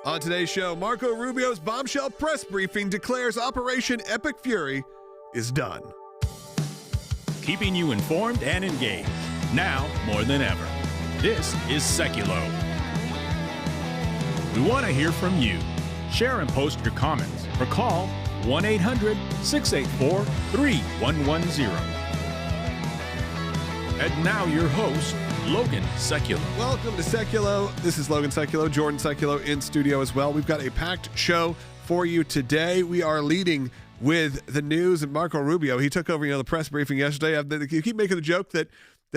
On today's show, Marco Rubio's bombshell press briefing declares Operation Epic Fury is done. Keeping you informed and engaged, now more than ever. This is Sekulow. We want to hear from you. Share and post your comments or call 1-800-684-3110. And now your host, Logan Sekulow. Welcome to Sekulow. This is Logan Sekulow, Jordan Sekulow in studio as well. We've got a packed show for you today. We are leading with the news and Marco Rubio. He took over, the press briefing yesterday. You keep making the joke that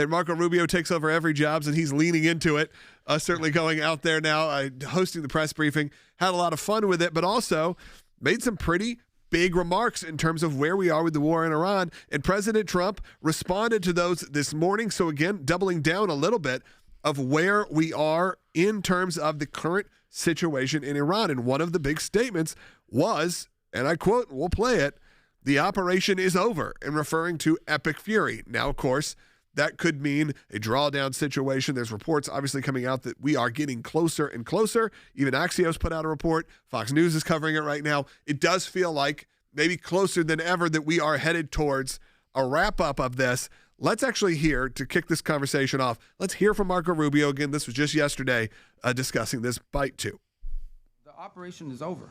Marco Rubio takes over every job, and he's leaning into it. Certainly going out there now, hosting the press briefing. Had a lot of fun with it, but also made some pretty big remarks in terms of where we are with the war in Iran. And President Trump responded to those this morning. So again, doubling down a little bit of where we are in terms of the current situation in Iran. And one of the big statements was, and I quote, we'll play it, "The operation is over," and referring to Epic Fury. Now, of course, that could mean a drawdown situation. There's reports obviously coming out that we are getting closer and closer. Even Axios put out a report. Fox News is covering it right now. It does feel like maybe closer than ever that we are headed towards a wrap-up of this. Let's actually hear, to kick this conversation off, let's hear from Marco Rubio. Again, this was just yesterday discussing this bite too. Operation is over.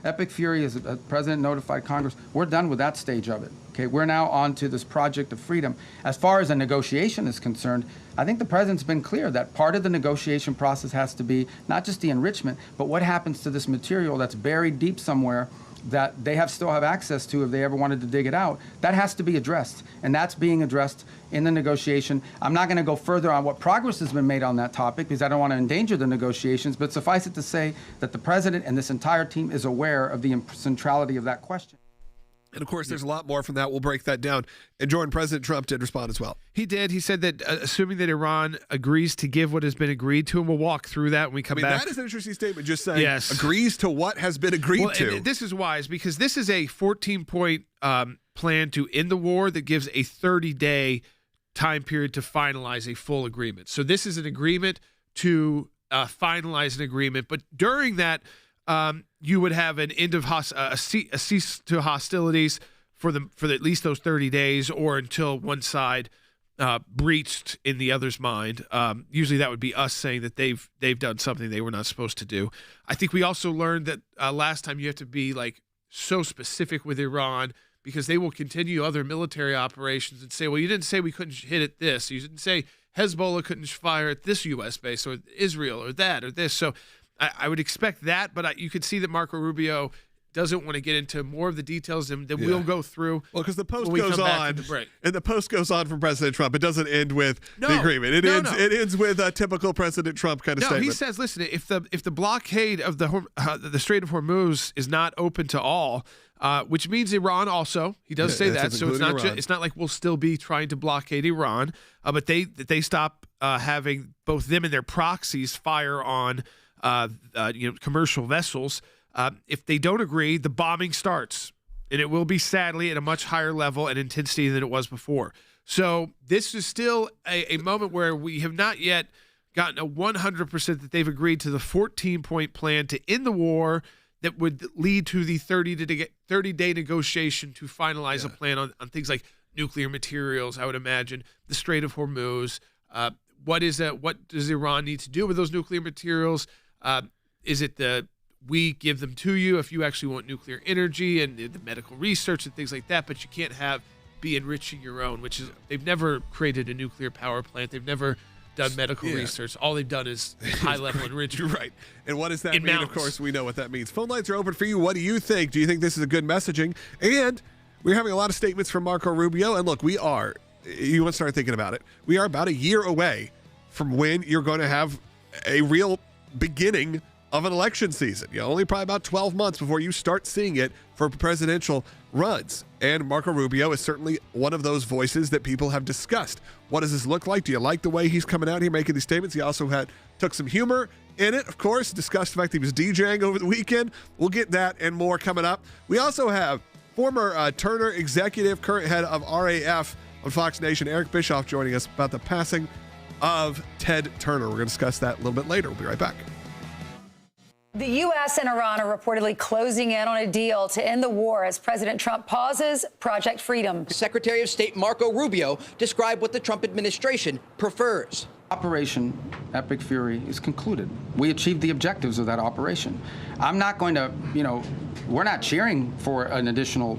Epic Fury, as the president notified Congress, we're done with that stage of it. Okay, we're now on to this project of freedom. As far as a negotiation is concerned, I think the president's been clear that part of the negotiation process has to be not just the enrichment, but what happens to this material that's buried deep somewhere that they still have access to if they ever wanted to dig it out. That has to be addressed, and that's being addressed in the negotiation. I'm not going to go further on what progress has been made on that topic because I don't want to endanger the negotiations, but suffice it to say that the president and this entire team is aware of the centrality of that question. And, of course, there's a lot more from that. We'll break that down. And, Jordan, President Trump did respond as well. He did. He said that assuming that Iran agrees to give what has been agreed to, and we'll walk through that when we come back. That is an interesting statement, just saying yes. Agrees to what has been agreed to. And this is wise because this is a 14-point plan to end the war that gives a 30-day time period to finalize a full agreement. So this is an agreement to finalize an agreement. But during that, you would have an end of a cease to hostilities for at least those 30 days, or until one side breached in the other's mind. Usually, that would be us saying that they've done something they were not supposed to do. I think we also learned that last time you have to be so specific with Iran because they will continue other military operations and say, well, you didn't say we couldn't hit at this. You didn't say Hezbollah couldn't fire at this U.S. base or Israel or that or this. So I would expect that, but you could see that Marco Rubio doesn't want to get into more of the details than we'll go through. Well, because the post goes on, and the post goes on from President Trump. It doesn't end with the agreement. It ends with a typical President Trump kind of statement. No, he says, listen, if the blockade of the Strait of Hormuz is not open to all, which means Iran also, he does say that. So it's not like we'll still be trying to blockade Iran, but they stop having both them and their proxies fire on commercial vessels. If they don't agree, the bombing starts, and it will be sadly at a much higher level and intensity than it was before. So this is still a moment where we have not yet gotten a 100% that they've agreed to the 14-point plan to end the war that would lead to the 30-day negotiation to finalize a plan on things like nuclear materials, I would imagine, the Strait of Hormuz. What does Iran need to do with those nuclear materials? Is it we give them to you if you actually want nuclear energy and the medical research and things like that, but you can't be enriching your own, which is, they've never created a nuclear power plant. They've never done medical research. All they've done is high-level enrichment. Right. And what does that mean? Mountains. Of course, we know what that means. Phone lines are open for you. What do you think? Do you think this is a good messaging? And we're having a lot of statements from Marco Rubio. And look, you want to start thinking about it. We are about a year away from when you're going to have a real beginning of an election season. Only probably about 12 months before you start seeing it for presidential runs. And Marco Rubio is certainly one of those voices that people have discussed. What does this look like? Do you like the way he's coming out here making these statements? He also took some humor in it, of course, discussed the fact that he was DJing over the weekend. We'll get that and more coming up. We also have former Turner executive, current head of RAF on Fox Nation, Eric Bischoff, joining us about the passing of Ted Turner. We're going to discuss that a little bit later. We'll be right back. The U.S. and Iran are reportedly closing in on a deal to end the war as President Trump pauses Project Freedom. Secretary of State Marco Rubio described what the Trump administration prefers. Operation Epic Fury is concluded. We achieved the objectives of that operation. I'm not going to, we're not cheering for an additional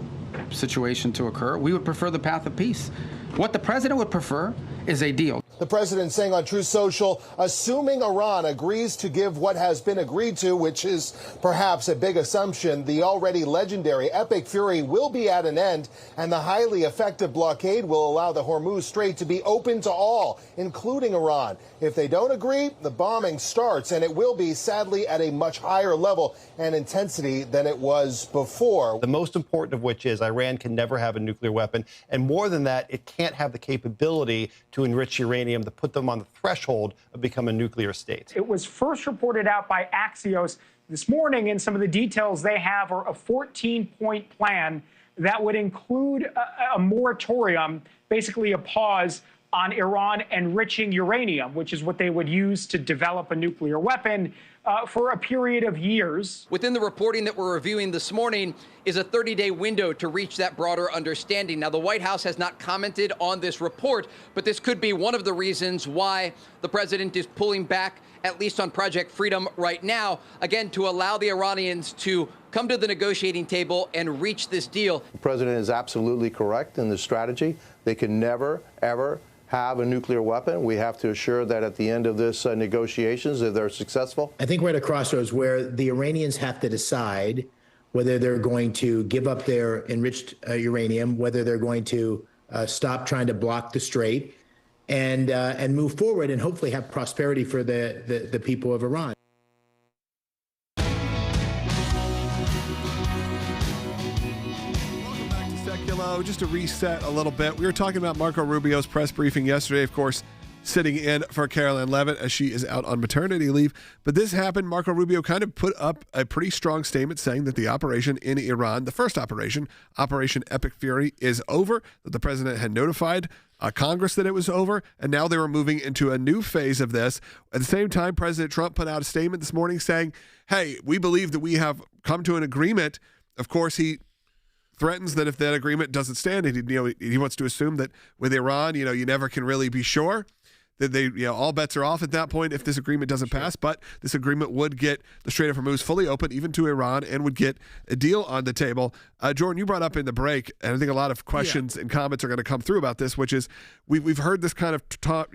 situation to occur. We would prefer the path of peace. What the president would prefer is a deal. The president saying on Truth Social, assuming Iran agrees to give what has been agreed to, which is perhaps a big assumption, the already legendary Epic Fury will be at an end, and the highly effective blockade will allow the Hormuz Strait to be open to all, including Iran. If they don't agree, the bombing starts, and it will be, sadly, at a much higher level and intensity than it was before. The most important of which is Iran can never have a nuclear weapon, and more than that, it can't have the capability to enrich uranium to put them on the threshold of becoming a nuclear state. It was first reported out by Axios this morning, and some of the details they have are a 14-point plan that would include a moratorium, basically a pause on Iran enriching uranium, which is what they would use to develop a nuclear weapon for a period of years. Within the reporting that we're reviewing this morning is a 30-day window to reach that broader understanding. Now, the White House has not commented on this report, but this could be one of the reasons why the president is pulling back, at least on Project Freedom right now, again, to allow the Iranians to come to the negotiating table and reach this deal. The president is absolutely correct in the strategy. They can never, ever have a nuclear weapon. We have to assure that at the end of this negotiations, if they're successful. I think we're at a crossroads where the Iranians have to decide whether they're going to give up their enriched uranium, whether they're going to stop trying to block the strait, and move forward and hopefully have prosperity for the people of Iran. Sekulow, just to reset a little bit, we were talking about Marco Rubio's press briefing yesterday, of course, sitting in for Caroline Leavitt as she is out on maternity leave. But this happened. Marco Rubio kind of put up a pretty strong statement saying that the operation in Iran, the first operation, Operation Epic Fury, is over, that the president had notified Congress that it was over, and now they were moving into a new phase of this. At the same time, President Trump put out a statement this morning saying, hey, we believe that we have come to an agreement. Of course, he threatens that if that agreement doesn't stand, he wants to assume that with Iran, you never can really be sure that they, all bets are off at that point if this agreement doesn't pass. But this agreement would get the Strait of Hormuz fully open, even to Iran, and would get a deal on the table. Jordan, you brought up in the break, and I think a lot of questions and comments are going to come through about this, which is we've heard this kind of talk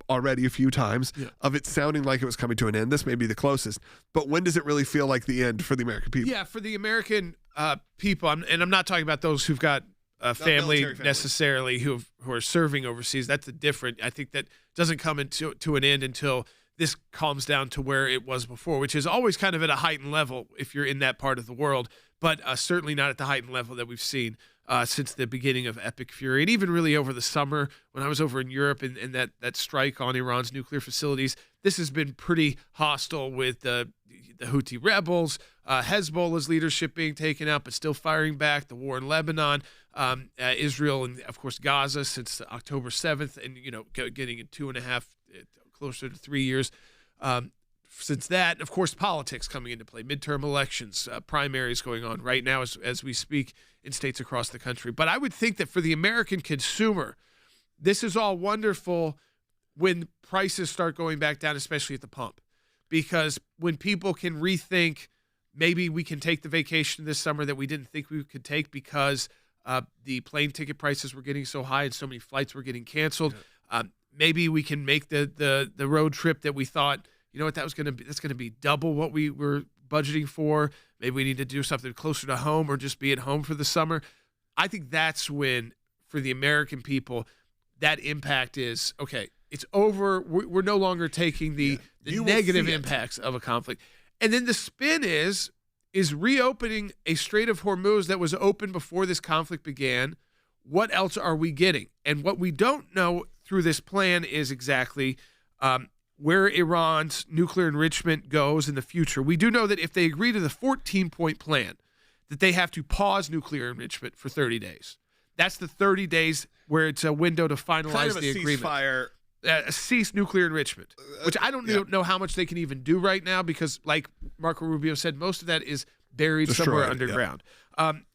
already a few times of it sounding like it was coming to an end. This may be the closest, but when does it really feel like the end for the American people? Yeah, for the American people, and I'm not talking about those who've got family necessarily who are serving overseas. That's a different. I think that doesn't come to an end until this calms down to where it was before, which is always kind of at a heightened level if you're in that part of the world, but certainly not at the heightened level that we've seen since the beginning of Epic Fury. And even really over the summer when I was over in Europe and that strike on Iran's nuclear facilities, this has been pretty hostile with the Houthi rebels, Hezbollah's leadership being taken out but still firing back, the war in Lebanon, Israel, and of course Gaza since October 7th, and getting in 2.5, closer to 3 years since that. And of course, politics coming into play, midterm elections, primaries going on right now as we speak in states across the country. But I would think that for the American consumer, this is all wonderful when prices start going back down, especially at the pump, because when people can rethink, maybe we can take the vacation this summer that we didn't think we could take because the plane ticket prices were getting so high and so many flights were getting canceled. Maybe we can make the road trip that we thought, that's going to be double what we were budgeting for. Maybe we need to do something closer to home or just be at home for the summer. I think that's when, for the American people, that impact is, okay, it's over. We're no longer taking the negative impacts of a conflict. And then the spin is reopening a Strait of Hormuz that was open before this conflict began. What else are we getting? And what we don't know through this plan is exactly where Iran's nuclear enrichment goes in the future. We do know that if they agree to the 14-point plan, that they have to pause nuclear enrichment for 30 days. That's the 30 days where it's a window to finalize the agreement. Ceasefire cease nuclear enrichment, which I don't know how much they can even do right now because, like Marco Rubio said, most of that is buried somewhere underground.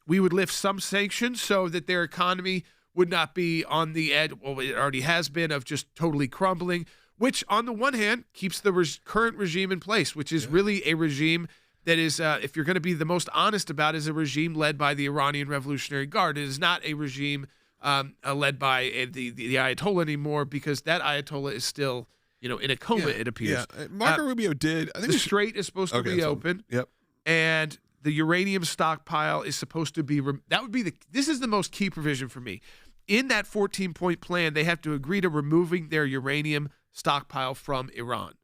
We would lift some sanctions so that their economy would not be on the edge, well, it already has been, of just totally crumbling, which on the one hand keeps the current regime in place, which is really a regime that is, if you're going to be the most honest about it, is a regime led by the Iranian Revolutionary Guard. It is not a regime led by the Ayatollah anymore, because that Ayatollah is still, in a coma, it appears. Yeah. Marco Rubio did. I think the Strait is supposed to be open. Yep. And the uranium stockpile is supposed to be, this is the most key provision for me. In that 14-point plan, they have to agree to removing their uranium stockpile from Iran.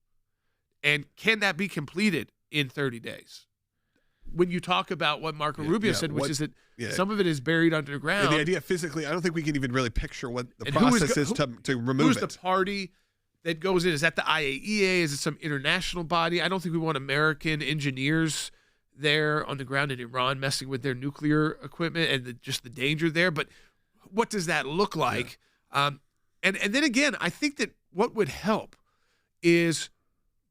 And can that be completed in 30 days? When you talk about what Marco Rubio said, which is that some of it is buried underground. And the idea physically, I don't think we can even really picture what the process is to remove it. Who's the party that goes in? Is that the IAEA? Is it some international body? I don't think we want American engineers there on the ground in Iran messing with their nuclear equipment and just the danger there. But what does that look like? And then again, I think that what would help is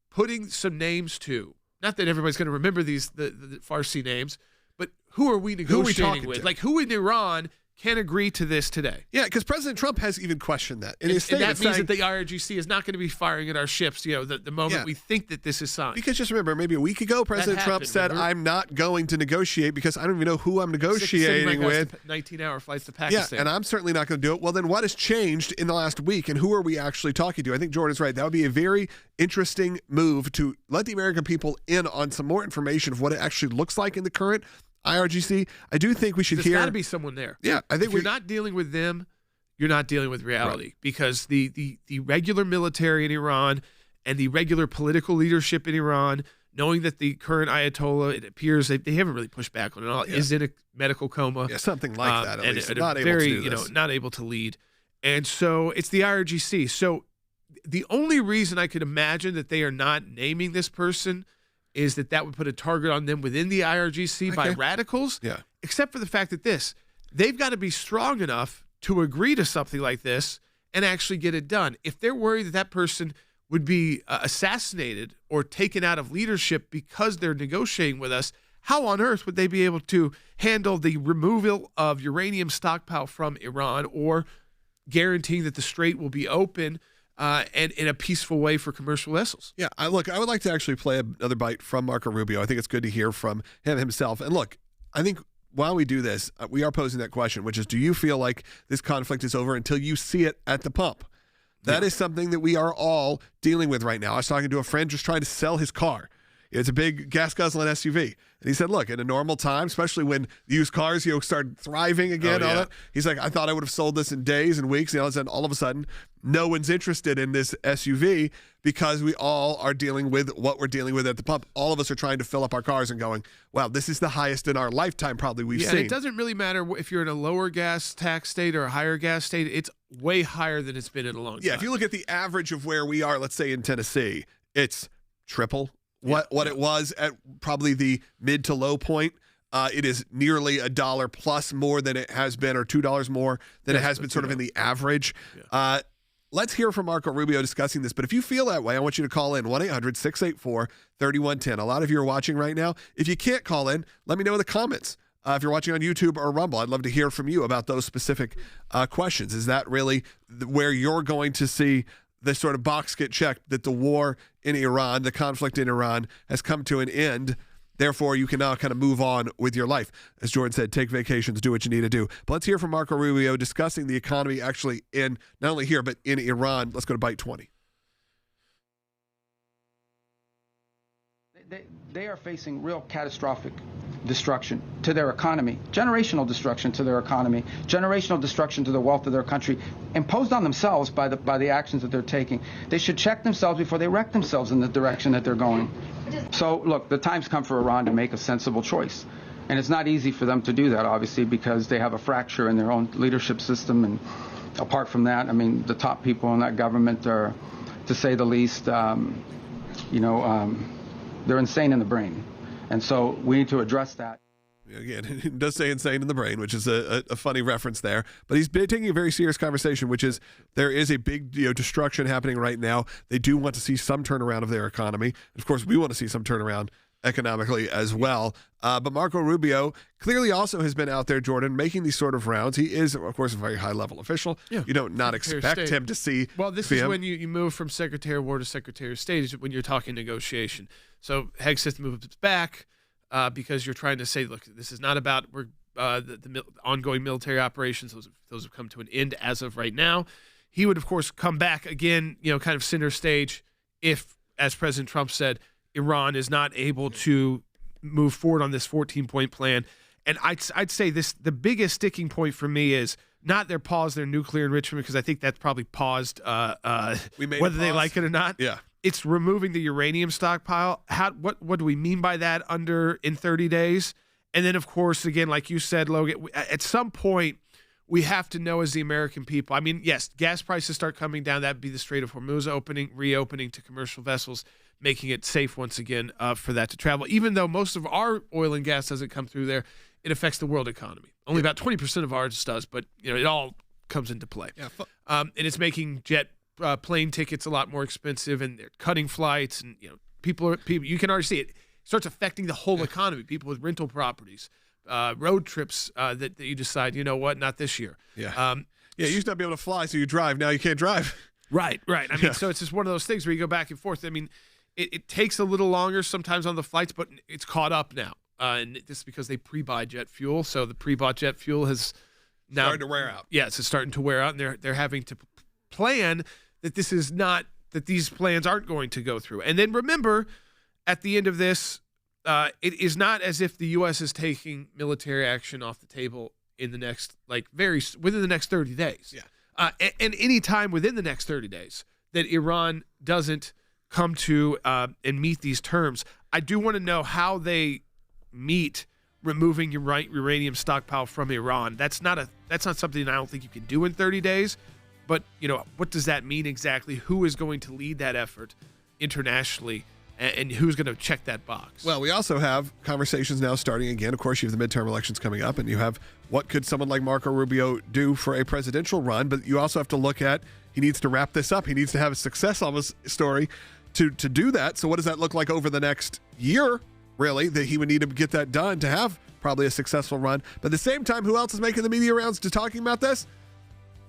putting some names to, not that everybody's going to remember these the Farsi names, but who are we negotiating with? Like, who in Iran can agree to this today? Yeah, because President Trump has even questioned that. And that means that the IRGC is not going to be firing at our ships, the moment we think that this is signed. Because just remember, maybe a week ago, President Trump said, I'm not going to negotiate because I don't even know who I'm negotiating with. 19-hour flights to Pakistan. Yeah, and I'm certainly not going to do it. Well, then what has changed in the last week, and who are we actually talking to? I think Jordan's right. That would be a very interesting move to let the American people in on some more information of what it actually looks like in the current IRGC. I do think we should hear. There's got to be someone there. Yeah, I think if you're not dealing with them, you're not dealing with reality, because the regular military in Iran and the regular political leadership in Iran, knowing that the current Ayatollah, it appears they haven't really pushed back on it all, is in a medical coma. Yeah, something like that. At least not able to do this. Not able to lead, and so it's the IRGC. So the only reason I could imagine that they are not naming this person is that would put a target on them within the IRGC by radicals. Yeah. Except for the fact that they've got to be strong enough to agree to something like this and actually get it done. If they're worried that person would be assassinated or taken out of leadership because they're negotiating with us, how on earth would they be able to handle the removal of uranium stockpile from Iran or guaranteeing that the Strait will be open and in a peaceful way for commercial vessels? Yeah, I would like to actually play another bite from Marco Rubio. I think it's good to hear from him himself. And look, I think while we do this, we are posing that question, which is, do you feel like this conflict is over until you see it at the pump? That is something that we are all dealing with right now. I was talking to a friend just trying to sell his car. It's a big gas-guzzling SUV. And he said, look, in a normal time, especially when used cars start thriving again, all that, he's like, I thought I would have sold this in days and weeks. And all of a sudden, no one's interested in this SUV because we all are dealing with what we're dealing with at the pump. All of us are trying to fill up our cars and going, wow, this is the highest in our lifetime probably we've seen. And it doesn't really matter if you're in a lower gas tax state or a higher gas state. It's way higher than it's been in a long time. Yeah, if you look at the average of where we are, let's say in Tennessee, it's triple what it was at probably the mid to low point. It is nearly $1 plus more than it has been, or $2 more than it has been sort of in the average. Yeah. Let's hear from Marco Rubio discussing this. But if you feel that way, I want you to call in 1-800-684-3110. A lot of you are watching right now. If you can't call in, let me know in the comments. If you're watching on YouTube or Rumble, I'd love to hear from you about those specific questions. Is that really where you're going to see the sort of box get checked, that the war in Iran, the conflict in Iran, has come to an end? Therefore, you can now kind of move on with your life. As Jordan said, take vacations, do what you need to do. But let's hear from Marco Rubio discussing the economy actually in, not only here, but in Iran. Let's go to Bite 20. They are facing real catastrophic destruction to their economy, generational destruction to their economy, generational destruction to the wealth of their country, imposed on themselves by the actions that they're taking. They should check themselves before they wreck themselves in the direction that they're going. So, look, the time's come for Iran to make a sensible choice. And it's not easy for them to do that, obviously, because they have a fracture in their own leadership system. And apart from that, I mean, the top people in that government are, to say the least, they're insane in the brain. And so we need to address that. Again, he does say insane in the brain, which is a funny reference there. But he's been taking a very serious conversation, which is there is a big destruction happening right now. They do want to see some turnaround of their economy. Of course, we want to see some turnaround economically as well. But Marco Rubio clearly also has been out there, Jordan, making these sort of rounds. He is, of course, a very high-level official. Yeah. You don't not expect him to see. Well, this is when you move from Secretary of War to Secretary of State when you're talking negotiation. So Hegseth moves back because you're trying to say, look, this is not about the ongoing military operations. Those have come to an end as of right now. He would, of course, come back again, kind of center stage if, as President Trump said, Iran is not able to move forward on this 14-point plan. And I'd say the biggest sticking point for me is not their nuclear enrichment, because I think that's probably paused whether they like it or not. Yeah. It's removing the uranium stockpile. What do we mean by that in 30 days? And then, of course, again, like you said, Logan, at some point, we have to know as the American people. I mean, yes, gas prices start coming down. That'd be the Strait of Hormuz reopening to commercial vessels, making it safe once again for that to travel. Even though most of our oil and gas doesn't come through there, it affects the world economy. Only about 20% of ours does, but it all comes into play. Yeah. And it's making plane tickets a lot more expensive, and they're cutting flights, and people. You can already see it. It starts affecting the whole economy. People with rental properties, road trips that you decide, not this year. Yeah. You used to not be able to fly, so you drive. Now you can't drive. Right. I mean, so it's just one of those things where you go back and forth. I mean, it takes a little longer sometimes on the flights, but it's caught up now. And this is because they pre-buy jet fuel. So the pre-bought jet fuel has now starting to wear out. Yes, it's starting to wear out, and they're having to plan that these plans aren't going to go through. And then remember, at the end of this, it is not as if the U.S. is taking military action off the table in the next, within the next 30 days. Yeah. And any time within the next 30 days that Iran doesn't come to and meet these terms, I do want to know how they meet removing uranium stockpile from Iran. That's not something I don't think you can do in 30 days. But what does that mean exactly? Who is going to lead that effort internationally, and who's going to check that box? Well, we also have conversations now starting again. Of course, you have the midterm elections coming up, and you have what could someone like Marco Rubio do for a presidential run. But you also have to look at, he needs to wrap this up. He needs to have a success on this story to do that. So what does that look like over the next year, really, that he would need to get that done to have probably a successful run? But at the same time, who else is making the media rounds to talking about this?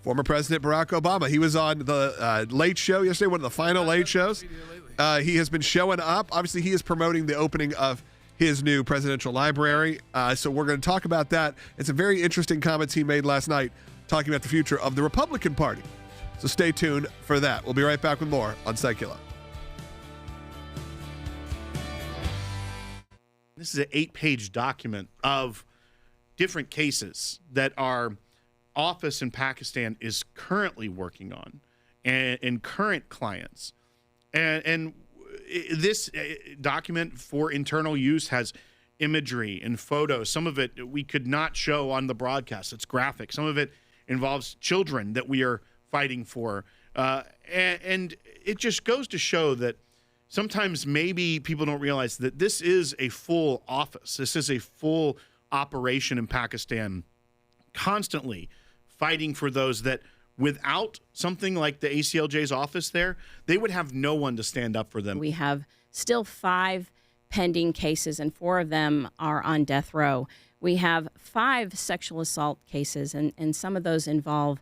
Former President Barack Obama. He was on the Late Show yesterday, one of the final late shows. He has been showing up. Obviously, he is promoting the opening of his new presidential library. So we're going to talk about that. It's a very interesting comments he made last night talking about the future of the Republican Party. So stay tuned for that. We'll be right back with more on Sekulow. This is an 8-page document of different cases that our office in Pakistan is currently working on and current clients. And this document for internal use has imagery and photos. Some of it we could not show on the broadcast. It's graphic. Some of it involves children that we are fighting for. And it just goes to show that sometimes maybe people don't realize that this is a full office. This is a full operation in Pakistan, constantly fighting for those that without something like the ACLJ's office there, they would have no one to stand up for them. We have still 5 pending cases, and 4 of them are on death row. We have 5 sexual assault cases, and some of those involve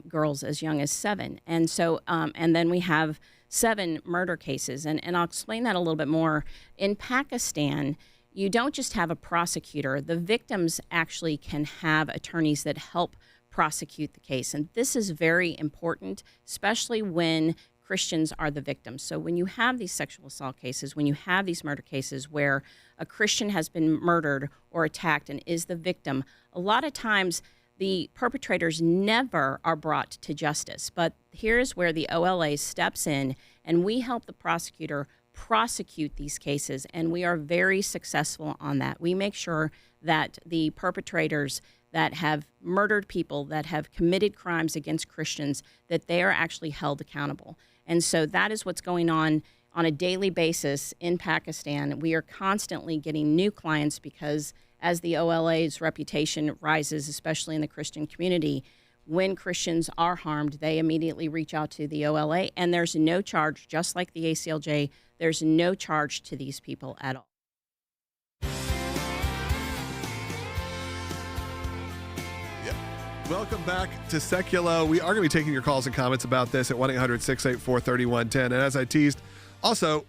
girls as young as 7. And so, and then we have 7 murder cases. And I'll explain that a little bit more. In Pakistan, you don't just have a prosecutor. The victims actually can have attorneys that help prosecute the case. And this is very important, especially when Christians are the victims. So when you have these sexual assault cases, when you have these murder cases where a Christian has been murdered or attacked and is the victim, a lot of times the perpetrators never are brought to justice. But here's where the OLA steps in, and we help the prosecutor prosecute these cases, and we are very successful on that. We make sure that the perpetrators that have murdered people, that have committed crimes against Christians, that they are actually held accountable. And so that is what's going on a daily basis in Pakistan. We are constantly getting new clients because as the OLA's reputation rises, especially in the Christian community. When Christians are harmed, they immediately reach out to the OLA, and there's no charge, just like the ACLJ, there's no charge to these people at all. Welcome back to Sekulow. We are going to be taking your calls and comments about this at 1-800-684-3110. And as I teased, also,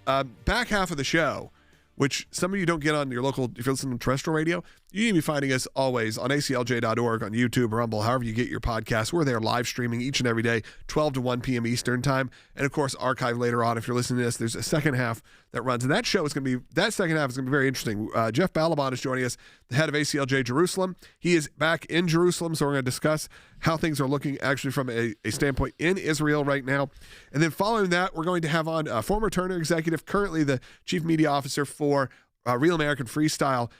back half of the show, which some of you don't get on your local, if you're listening to terrestrial radio, you need to be finding us always on aclj.org, on YouTube, Rumble, however you get your podcasts. We're there live streaming each and every day, 12 to 1 p.m. Eastern time. And of course, archive later on. If you're listening to this, there's a second half that runs. And that show is going to be, that second half is going to be very interesting. Jeff Balaban is joining us, the head of ACLJ Jerusalem. He is back in Jerusalem, so we're going to discuss how things are looking actually from a standpoint in Israel right now. And then following that, we're going to have on former Turner executive, currently the chief media officer for Real American Freestyle,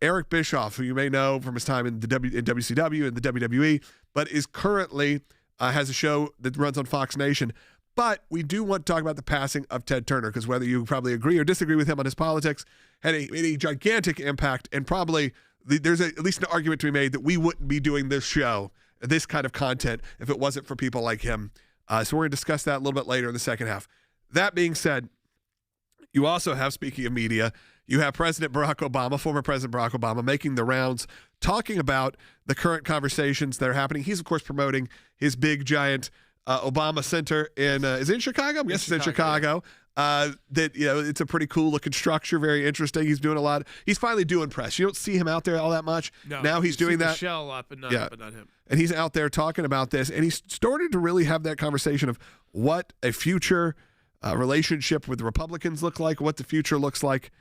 Eric Bischoff, who you may know from his time in the WCW and the WWE, but is currently has a show that runs on Fox Nation. But we do want to talk about the passing of Ted Turner, because whether you probably agree or disagree with him on his politics, had a gigantic impact, and probably there's at least an argument to be made that we wouldn't be doing this show, this kind of content, if it wasn't for people like him. So we're going to discuss that a little bit later in the second half. That being said, you also have, speaking of media, you have President Barack Obama, former President Barack Obama, making the rounds, talking about the current conversations that are happening. He's, of course, promoting his big, giant Obama Center is it in Chicago? I'm guessing it's in Chicago. That, you know, it's a pretty cool looking structure, very interesting. He's doing a lot. He's finally doing press. You don't see him out there all that much. No, now he's doing that. Michelle up, but not him. And he's out there talking about this, and he's starting to really have that conversation of what a future relationship with the Republicans look like, what the future looks like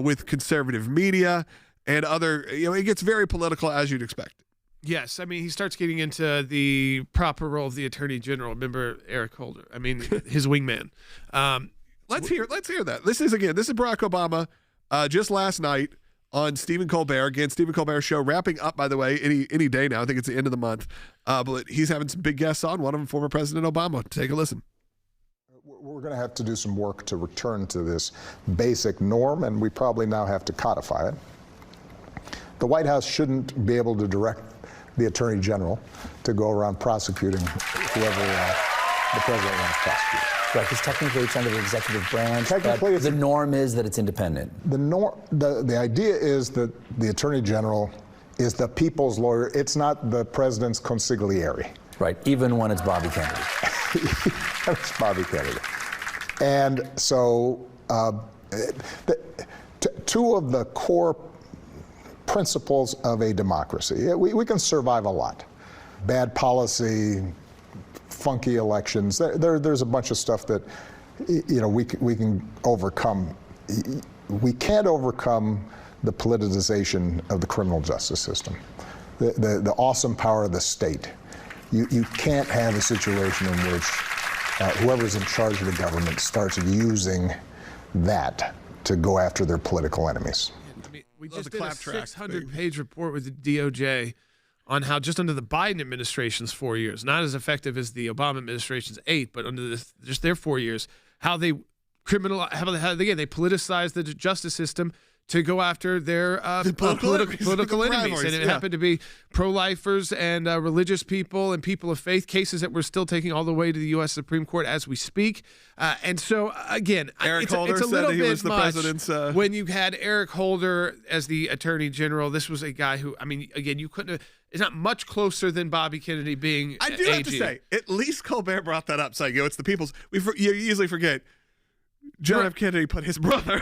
with conservative media and other. You know, it gets very political, as you'd expect. Yes, I mean, he starts getting into the proper role of the Attorney General. Remember Eric Holder? I mean, his wingman. Let's hear that. This is Barack Obama just last night on Stephen Colbert. Again, Stephen Colbert's show wrapping up, by the way, any day now. I think it's the end of the month. But he's having some big guests on, one of them former President Obama. Take a listen. We're going to have to do some work to return to this basic norm, and we probably now have to codify it. The White House shouldn't be able to direct the Attorney General to go around prosecuting whoever the president wants to prosecute. Right, because technically it's under the executive branch. Technically, but the norm is that it's independent. The idea is that the Attorney General is the people's lawyer. It's not the president's consigliere. Right, even when it's Bobby Kennedy. It's Bobby Kennedy. And so two of the core principles of a democracy. We can survive a lot. Bad policy, funky elections. There's a bunch of stuff that, you know, we can overcome. We can't overcome the politicization of the criminal justice system, the awesome power of the state. You can't have a situation in which whoever's in charge of the government starts using that to go after their political enemies. We just did a 600-page report with the DOJ on how just under the Biden administration's 4 years, not as effective as the Obama administration's 8, but under just their 4 years, how they they politicized the justice system to go after their political enemies. And it happened to be pro-lifers and religious people and people of faith, cases that we're still taking all the way to the U.S. Supreme Court as we speak. And so, again, Eric it's Holder a little said he bit was the much president's, when you had Eric Holder as the Attorney General. This was a guy who, I mean, again, you couldn't have, it's not much closer than Bobby Kennedy being I do have to say, at least Colbert brought that up, saying, it's the people's. You usually forget. John F. Kennedy put his brother.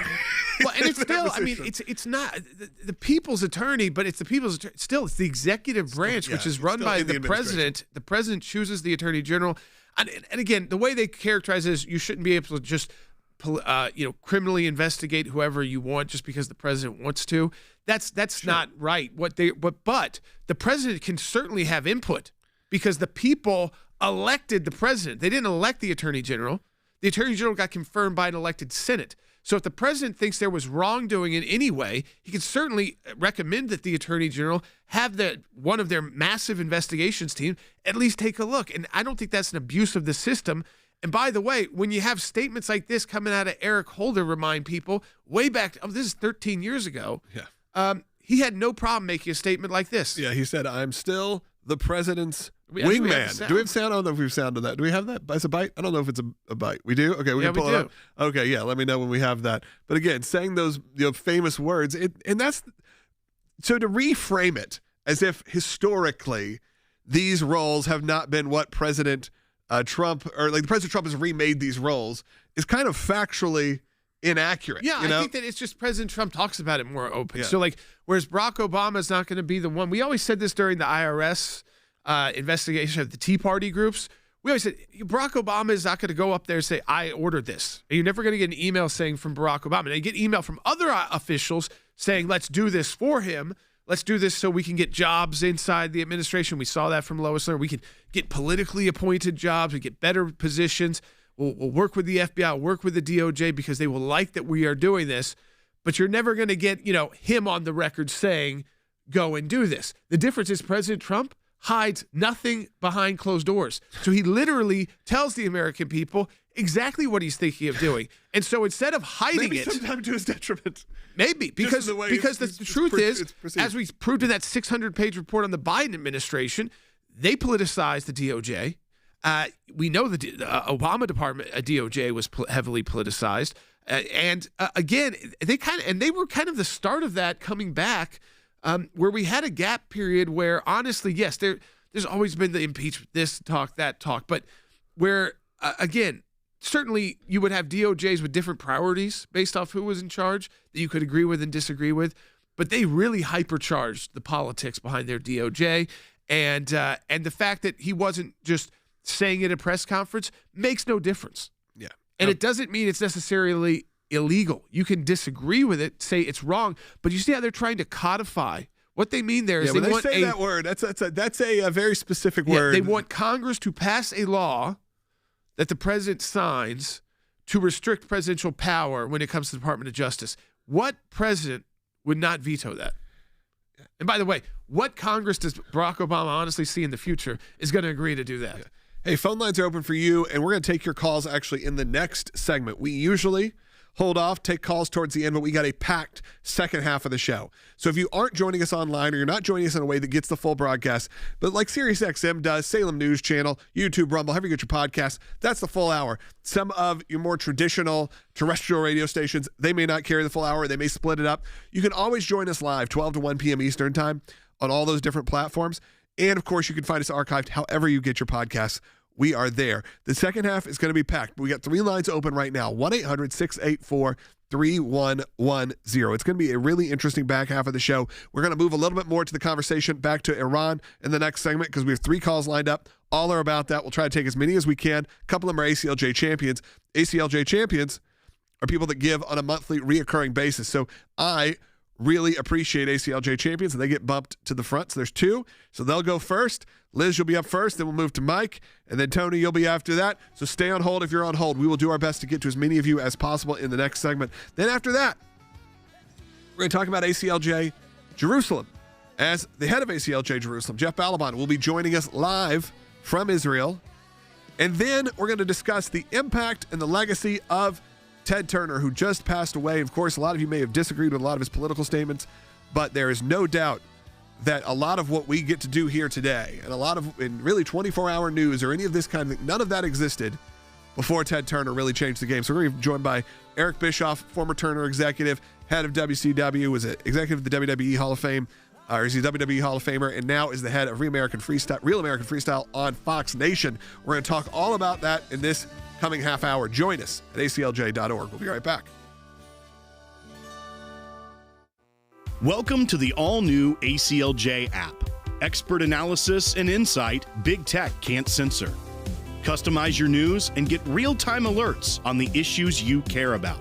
Well, and it's still, I mean, it's not the people's attorney, but it's the people's still. It's the executive branch, which is run by the president. The president chooses the Attorney General, and again, the way they characterize it is you shouldn't be able to just, criminally investigate whoever you want just because the president wants to. That's not right. But the president can certainly have input because the people elected the president. They didn't elect the Attorney General. The Attorney General got confirmed by an elected Senate. So if the president thinks there was wrongdoing in any way, he can certainly recommend that the Attorney General have one of their massive investigations team at least take a look. And I don't think that's an abuse of the system. And by the way, when you have statements like this coming out of Eric Holder, remind people way back, this is 13 years ago. Yeah. he had no problem making a statement like this. Yeah, he said, I'm still the president's wingman. Do we have sound? I don't know if we've sounded that. Do we have that as a bite? I don't know if it's a bite. We do? Okay, we can pull it up. Okay, yeah, let me know when we have that. But again, saying those famous words, and that's so to reframe it as if historically these roles have not been what President Trump, or like President Trump has remade these roles, is kind of factually inaccurate. Yeah, I think that it's just President Trump talks about it more open. Yeah. So like, whereas Barack Obama is not going to be the one. We always said this during the IRS investigation of the Tea Party groups. We always said Barack Obama is not going to go up there and say, I ordered this. And you're never going to get an email saying from Barack Obama. And you get email from other officials saying, let's do this for him. Let's do this so we can get jobs inside the administration. We saw that from Lois Lerner. We can get politically appointed jobs. We get better positions. We'll work with the FBI, work with the DOJ because they will like that we are doing this. But you're never going to get, him on the record saying, go and do this. The difference is President Trump hides nothing behind closed doors. So he literally tells the American people exactly what he's thinking of doing. And so instead of hiding maybe sometimes to his detriment. Maybe, because the truth is, as we proved in that 600-page report on the Biden administration, they politicized the DOJ. We know the Obama department, DOJ, was heavily politicized. Again, they were kind of the start of that coming back, where we had a gap period where, honestly, yes, there's always been the impeachment, this talk, that talk, but where, again, certainly you would have DOJs with different priorities based off who was in charge that you could agree with and disagree with, but they really hypercharged the politics behind their DOJ, and the fact that he wasn't just saying it at a press conference makes no difference. Yeah. And it doesn't mean it's necessarily illegal. You can disagree with it, say it's wrong, but you see how they're trying to codify. What they mean there is they want say that word. That's a very specific word. They want Congress to pass a law that the president signs to restrict presidential power when it comes to the Department of Justice. What president would not veto that? And by the way, what Congress does Barack Obama honestly see in the future is going to agree to do that? Yeah. Hey, phone lines are open for you, and we're going to take your calls actually in the next segment. We usually hold off, take calls towards the end, but we got a packed second half of the show. So if you aren't joining us online or you're not joining us in a way that gets the full broadcast, but like SiriusXM does, Salem News Channel, YouTube, Rumble, however you get your podcasts, that's the full hour. Some of your more traditional terrestrial radio stations, they may not carry the full hour. They may split it up. You can always join us live, 12 to 1 p.m. Eastern time on all those different platforms. And, of course, you can find us archived however you get your podcasts. We are there. The second half is going to be packed. We got 3 lines open right now, 1-800-684-3110. It's going to be a really interesting back half of the show. We're going to move a little bit more to the conversation back to Iran in the next segment because we have 3 calls lined up. All are about that. We'll try to take as many as we can. A couple of them are ACLJ champions. ACLJ champions are people that give on a monthly reoccurring basis. So I really appreciate ACLJ champions, and they get bumped to the front. So there's 2. So they'll go first. Liz, you'll be up first. Then we'll move to Mike. And then Tony, you'll be after that. So stay on hold if you're on hold. We will do our best to get to as many of you as possible in the next segment. Then after that, we're going to talk about ACLJ Jerusalem. As the head of ACLJ Jerusalem, Jeff Balaban, will be joining us live from Israel. And then we're going to discuss the impact and the legacy of Ted Turner, who just passed away. Of course, a lot of you may have disagreed with a lot of his political statements, but there is no doubt that a lot of what we get to do here today, and a lot of in really 24-hour news or any of this kind of thing, none of that existed before Ted Turner really changed the game. So we're going to be joined by Eric Bischoff, former Turner executive, head of WCW, was an executive of the WWE Hall of Fame, or is he WWE Hall of Famer, and now is the head of Real American Freestyle on Fox Nation. We're going to talk all about that in this coming half hour. Join us at aclj.org. We'll be right back. Welcome to the all-new ACLJ app. Expert analysis and insight big tech can't censor. Customize your news and get real-time alerts on the issues you care about.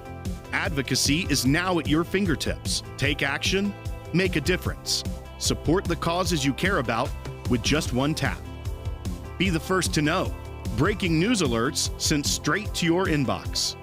Advocacy is now at your fingertips. Take action, make a difference. Support the causes you care about with just one tap. Be the first to know. Breaking news alerts sent straight to your inbox.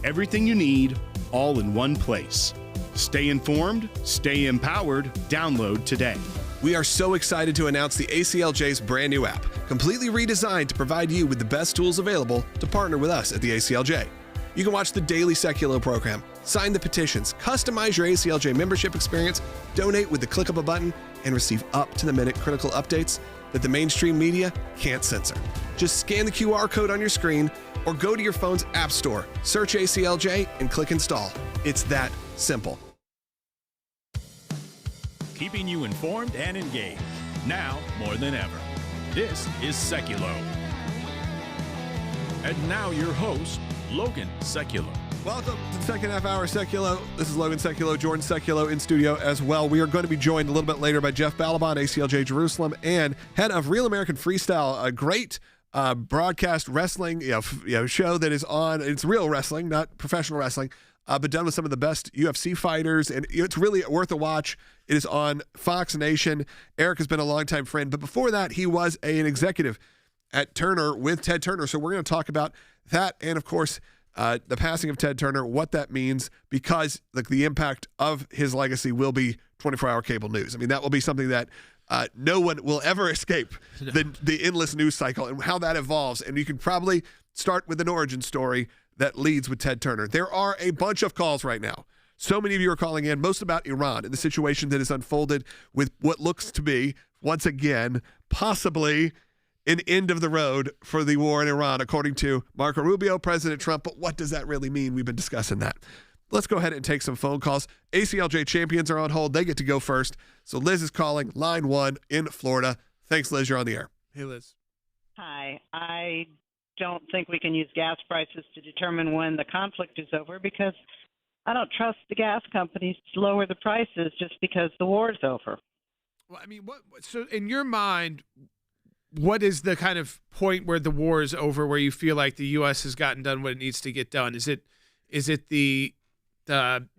Everything you need, all in one place. Stay informed, stay empowered, download today. We are so excited to announce the ACLJ's brand new app, completely redesigned to provide you with the best tools available to partner with us at the ACLJ. You can watch the daily Sekulow program, sign the petitions, customize your ACLJ membership experience, donate with the click of a button, and receive up-to-the-minute critical updates that the mainstream media can't censor. Just scan the QR code on your screen or go to your phone's app store, search ACLJ, and click install. It's that simple. Keeping you informed and engaged, now more than ever. This is Sekulow. And now your host, Logan Sekulow. Welcome to the second half hour of Sekulow. This is Logan Sekulow, Jordan Sekulow in studio as well. We are going to be joined a little bit later by Jeff Balaban, ACLJ Jerusalem, and head of Real American Freestyle, a great broadcast wrestling show that is on. It's real wrestling, not professional wrestling, but done with some of the best UFC fighters, and it's really worth a watch. It is on Fox Nation. Eric has been a longtime friend, but before that, he was an executive at Turner with Ted Turner. So we're going to talk about that, and of course, the passing of Ted Turner, what that means, because the impact of his legacy will be 24-hour cable news. I mean, that will be something that no one will ever escape, the endless news cycle and how that evolves. And you can probably start with an origin story that leads with Ted Turner. There are a bunch of calls right now. So many of you are calling in, most about Iran and the situation that has unfolded with what looks to be, once again, possibly an end of the road for the war in Iran, according to Marco Rubio, President Trump. But what does that really mean? We've been discussing that. Let's go ahead and take some phone calls. ACLJ champions are on hold. They get to go first. So Liz is calling line 1 in Florida. Thanks, Liz. You're on the air. Hey, Liz. Hi. I don't think we can use gas prices to determine when the conflict is over, because I don't trust the gas companies to lower the prices just because the war is over. Well, I mean, so in your mind, what is the kind of point where the war is over, where you feel like the U.S. has gotten done what it needs to get done? Is it the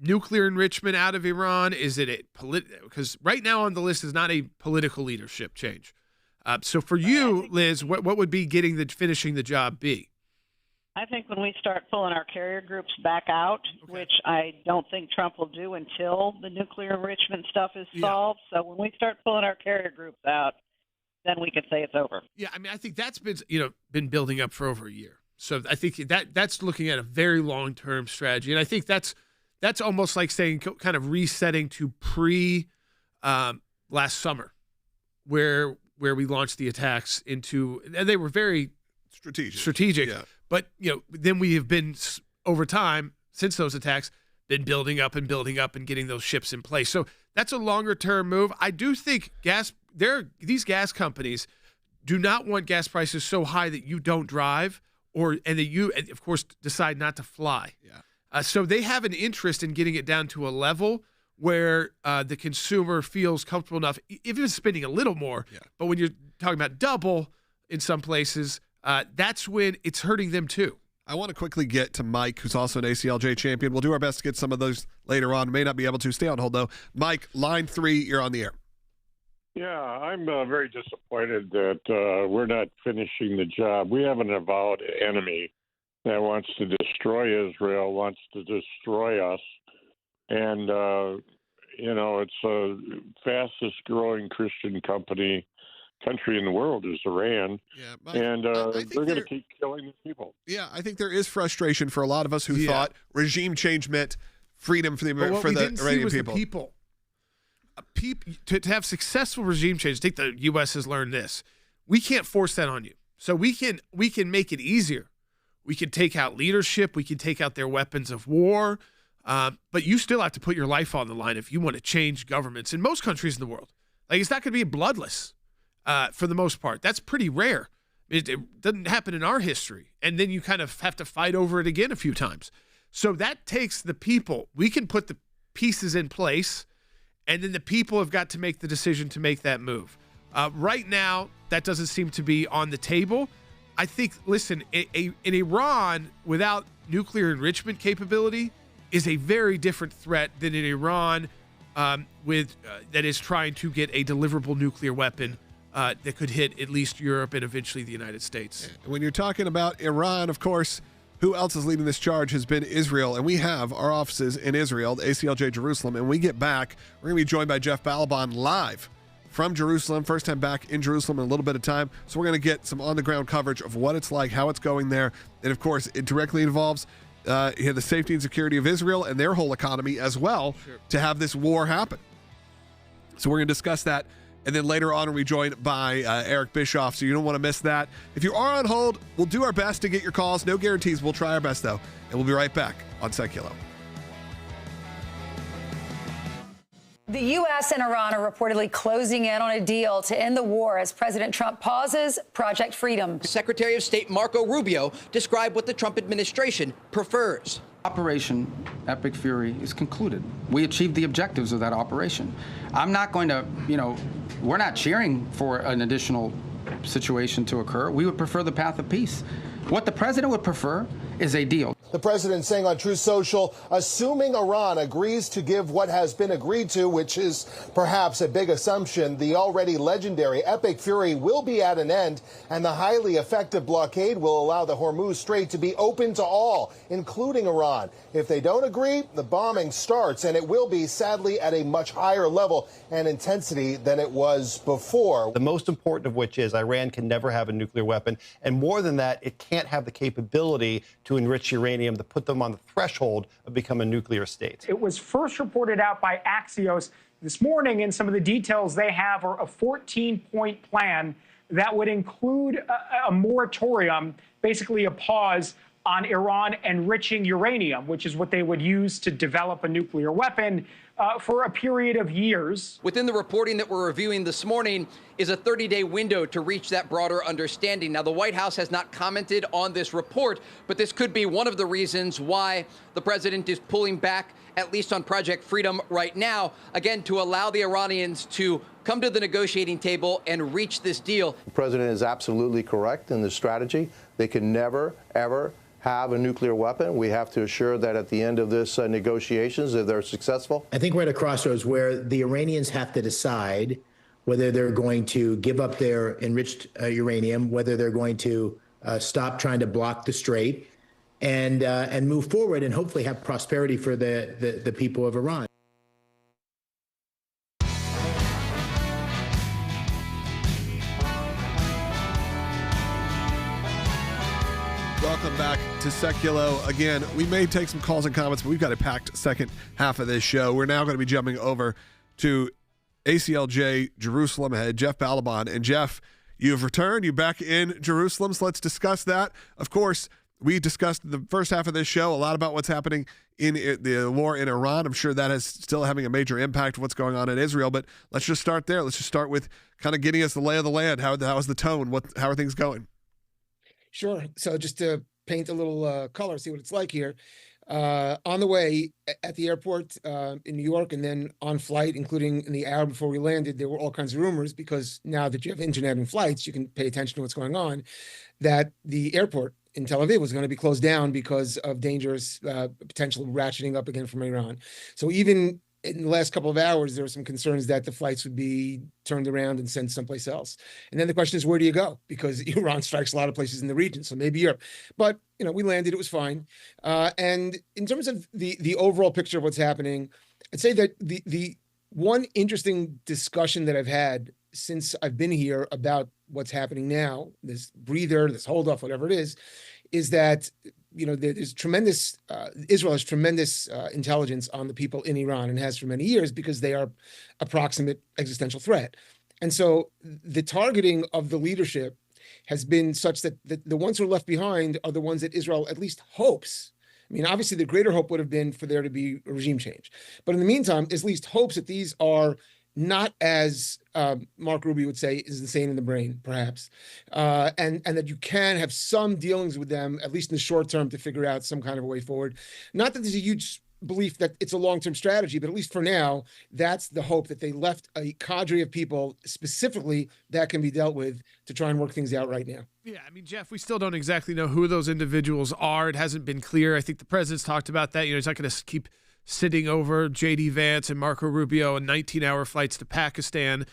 nuclear enrichment out of Iran? Is it because right now on the list is not a political leadership change. So for you, Liz, what would be finishing the job be? I think when we start pulling our carrier groups back out, which I don't think Trump will do until the nuclear enrichment stuff is solved. So when we start pulling our carrier groups out, then we could say it's over. Yeah, I mean, I think that's been building up for over a year. So I think that's looking at a very long-term strategy, and I think that's almost like saying kind of resetting to last summer, where we launched the attacks into, and they were very strategic. Yeah. But then we have been over time since those attacks been building up and getting those ships in place. So that's a longer-term move. I do think these gas companies do not want gas prices so high that you don't drive, and that you, of course, decide not to fly. Yeah. So they have an interest in getting it down to a level where the consumer feels comfortable enough, if it's spending a little more. Yeah. But when you're talking about double in some places, that's when it's hurting them too. I want to quickly get to Mike, who's also an ACLJ champion. We'll do our best to get some of those later on. May not be able to. Stay on hold, though. Mike, line 3, you're on the air. Yeah, I'm very disappointed that we're not finishing the job. We have an avowed enemy that wants to destroy Israel, wants to destroy us. And, it's the fastest growing Christian country in the world is Iran. Yeah, and they're going to keep killing the people. Yeah, I think there is frustration for a lot of us who thought regime change meant freedom for the Iranian people. To have successful regime change, I think the U.S. has learned this. We can't force that on you. So we can make it easier. We can take out leadership. We can take out their weapons of war. But you still have to put your life on the line if you want to change governments in most countries in the world. Like, it's not going to be bloodless for the most part. That's pretty rare. It doesn't happen in our history. And then you kind of have to fight over it again a few times. So that takes the people. We can put the pieces in place, and then the people have got to make the decision to make that move. Right now, that doesn't seem to be on the table. I think, listen, in Iran without nuclear enrichment capability is a very different threat than in Iran that is trying to get a deliverable nuclear weapon that could hit at least Europe and eventually the United States. When you're talking about Iran, of course, who else is leading this charge has been Israel, and we have our offices in Israel, the ACLJ Jerusalem, and when we get back, we're going to be joined by Jeff Balaban live from Jerusalem, first time back in Jerusalem in a little bit of time, so we're going to get some on-the-ground coverage of what it's like, how it's going there, and of course, it directly involves the safety and security of Israel and their whole economy as well to have this war happen. So we're going to discuss that. And then later on, we'll be joined by Eric Bischoff, so you don't want to miss that. If you are on hold, we'll do our best to get your calls. No guarantees. We'll try our best, though. And we'll be right back on Sekulow. The U.S. and Iran are reportedly closing in on a deal to end the war as President Trump pauses Project Freedom. Secretary of State Marco Rubio described what the Trump administration prefers. Operation Epic Fury is concluded. We achieved the objectives of that operation. I'm not going to, we're not cheering for an additional situation to occur. We would prefer the path of peace. What the president would prefer is a deal. The president saying on Truth Social, assuming Iran agrees to give what has been agreed to, which is perhaps a big assumption, the already legendary Epic Fury will be at an end, and the highly effective blockade will allow the Hormuz Strait to be open to all, including Iran. If they don't agree, the bombing starts, and it will be, sadly, at a much higher level and intensity than it was before. The most important of which is Iran can never have a nuclear weapon, and more than that, it can't have the capability to enrich uranium to put them on the threshold of becoming a nuclear state. It was first reported out by Axios this morning, and some of the details they have are a 14-point plan that would include a moratorium, basically a pause on Iran enriching uranium, which is what they would use to develop a nuclear weapon for a period of years. Within the reporting that we're reviewing this morning is a 30-day window to reach that broader understanding. Now, the White House has not commented on this report, but this could be one of the reasons why the president is pulling back, at least on Project Freedom right now, again, to allow the Iranians to come to the negotiating table and reach this deal. The president is absolutely correct in the strategy. They can never, ever have a nuclear weapon. We have to assure that at the end of this negotiations, if they're successful. I think we're at a crossroads where the Iranians have to decide whether they're going to give up their enriched uranium, whether they're going to stop trying to block the strait, and move forward and hopefully have prosperity for the people of Iran. Welcome back to Sekulow. Again, we may take some calls and comments, but we've got a packed second half of this show. We're now going to be jumping over to ACLJ Jerusalem head Jeff Balaban. And Jeff, you've returned. You're back in Jerusalem, so let's discuss that. Of course, we discussed in the first half of this show a lot about what's happening in the war in Iran. I'm sure that is still having a major impact of what's going on in Israel, but let's just start there. Let's just start with kind of getting us the lay of the land. How is the tone? How are things going? Sure. So just to paint a little color, see what it's like here. On the way at the airport in New York and then on flight, including in the hour before we landed, there were all kinds of rumors because now that you have internet and flights, you can pay attention to what's going on, that the airport in Tel Aviv was going to be closed down because of dangerous potential ratcheting up again from Iran. So even in the last couple of hours, there were some concerns that the flights would be turned around and sent someplace else. And then the question is, where do you go? Because Iran strikes a lot of places in the region, so maybe Europe. But, we landed, it was fine. And in terms of the overall picture of what's happening, I'd say that the one interesting discussion that I've had since I've been here about what's happening now, this breather, this hold off, whatever it is that there's tremendous, Israel has tremendous intelligence on the people in Iran and has for many years because they are a proximate existential threat. And so the targeting of the leadership has been such that the ones who are left behind are the ones that Israel at least hopes. I mean, obviously the greater hope would have been for there to be a regime change. But in the meantime, at least hopes that these are not as Mark Rubio would say is insane in the brain, perhaps, and that you can have some dealings with them, at least in the short term, to figure out some kind of a way forward. Not that there's a huge belief that it's a long-term strategy, but at least for now, that's the hope, that they left a cadre of people specifically that can be dealt with to try and work things out right now. Yeah, I mean, Jeff, we still don't exactly know who those individuals are. It hasn't been clear. I think the president's talked about that. He's not going to keep sitting over J.D. Vance and Marco Rubio on 19-hour flights to Pakistan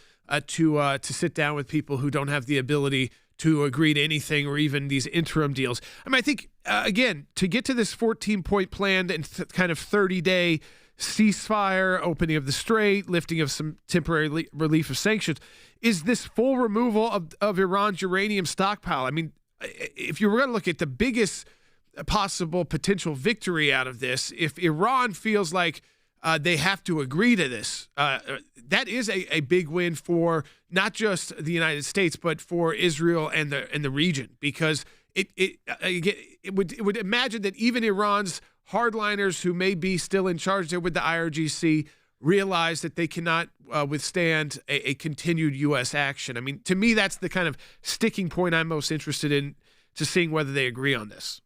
to sit down with people who don't have the ability to agree to anything or even these interim deals. I mean, I think, again, to get to this 14-point plan and kind of 30-day ceasefire, opening of the strait, lifting of some temporary relief of sanctions, is this full removal of Iran's uranium stockpile. I mean, if you were going to look at the biggest possible potential victory out of this. If Iran feels like they have to agree to this, that is a big win for not just the United States, but for Israel and the region, because it would imagine that even Iran's hardliners who may be still in charge there with the IRGC realize that they cannot withstand a continued U.S. action. I mean, to me, that's the kind of sticking point I'm most interested in, to seeing whether they agree on this.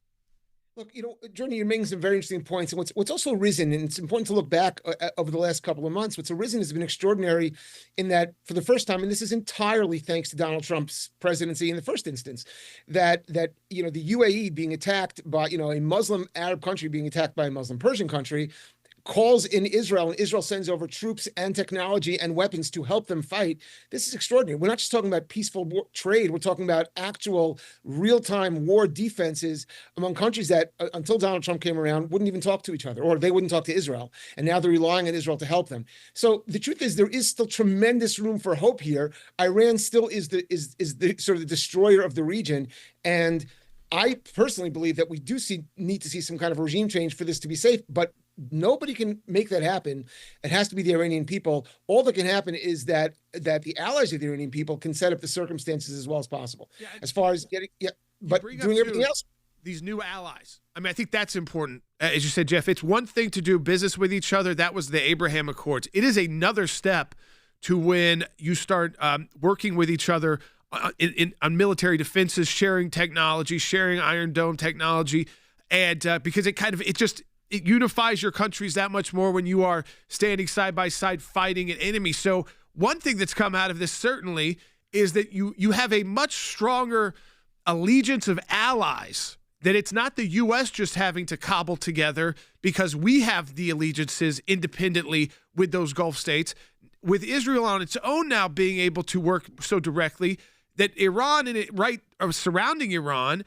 Look, Jordan, you're making some very interesting points. And what's also arisen, and it's important to look back over the last couple of months, what's arisen has been extraordinary in that for the first time, and this is entirely thanks to Donald Trump's presidency in the first instance, that the UAE being attacked by, a Muslim Arab country being attacked by a Muslim Persian country, calls in Israel, and Israel sends over troops and technology and weapons to help them fight. This is extraordinary. We're not just talking about peaceful trade. We're talking about actual real-time war defenses among countries that, until Donald Trump came around, wouldn't even talk to each other, or they wouldn't talk to Israel. And now they're relying on Israel to help them. So the truth is, there is still tremendous room for hope here. Iran still is the sort of the destroyer of the region. And I personally believe that we do need to see some kind of regime change for this to be safe, but nobody can make that happen. It has to be the Iranian people. All that can happen is that the allies of the Iranian people can set up the circumstances as well as possible. Yeah, as far as getting, but doing everything else. These new allies. I mean, I think that's important. As you said, Jeff, it's one thing to do business with each other. That was the Abraham Accords. It is another step to when you start working with each other on military defenses, sharing technology, sharing Iron Dome technology, and because it unifies your countries that much more when you are standing side by side fighting an enemy. So one thing that's come out of this certainly is that you have a much stronger allegiance of allies, that it's not the U.S. just having to cobble together, because we have the allegiances independently with those Gulf states, with Israel on its own now being able to work so directly, that Iran surrounding Iran,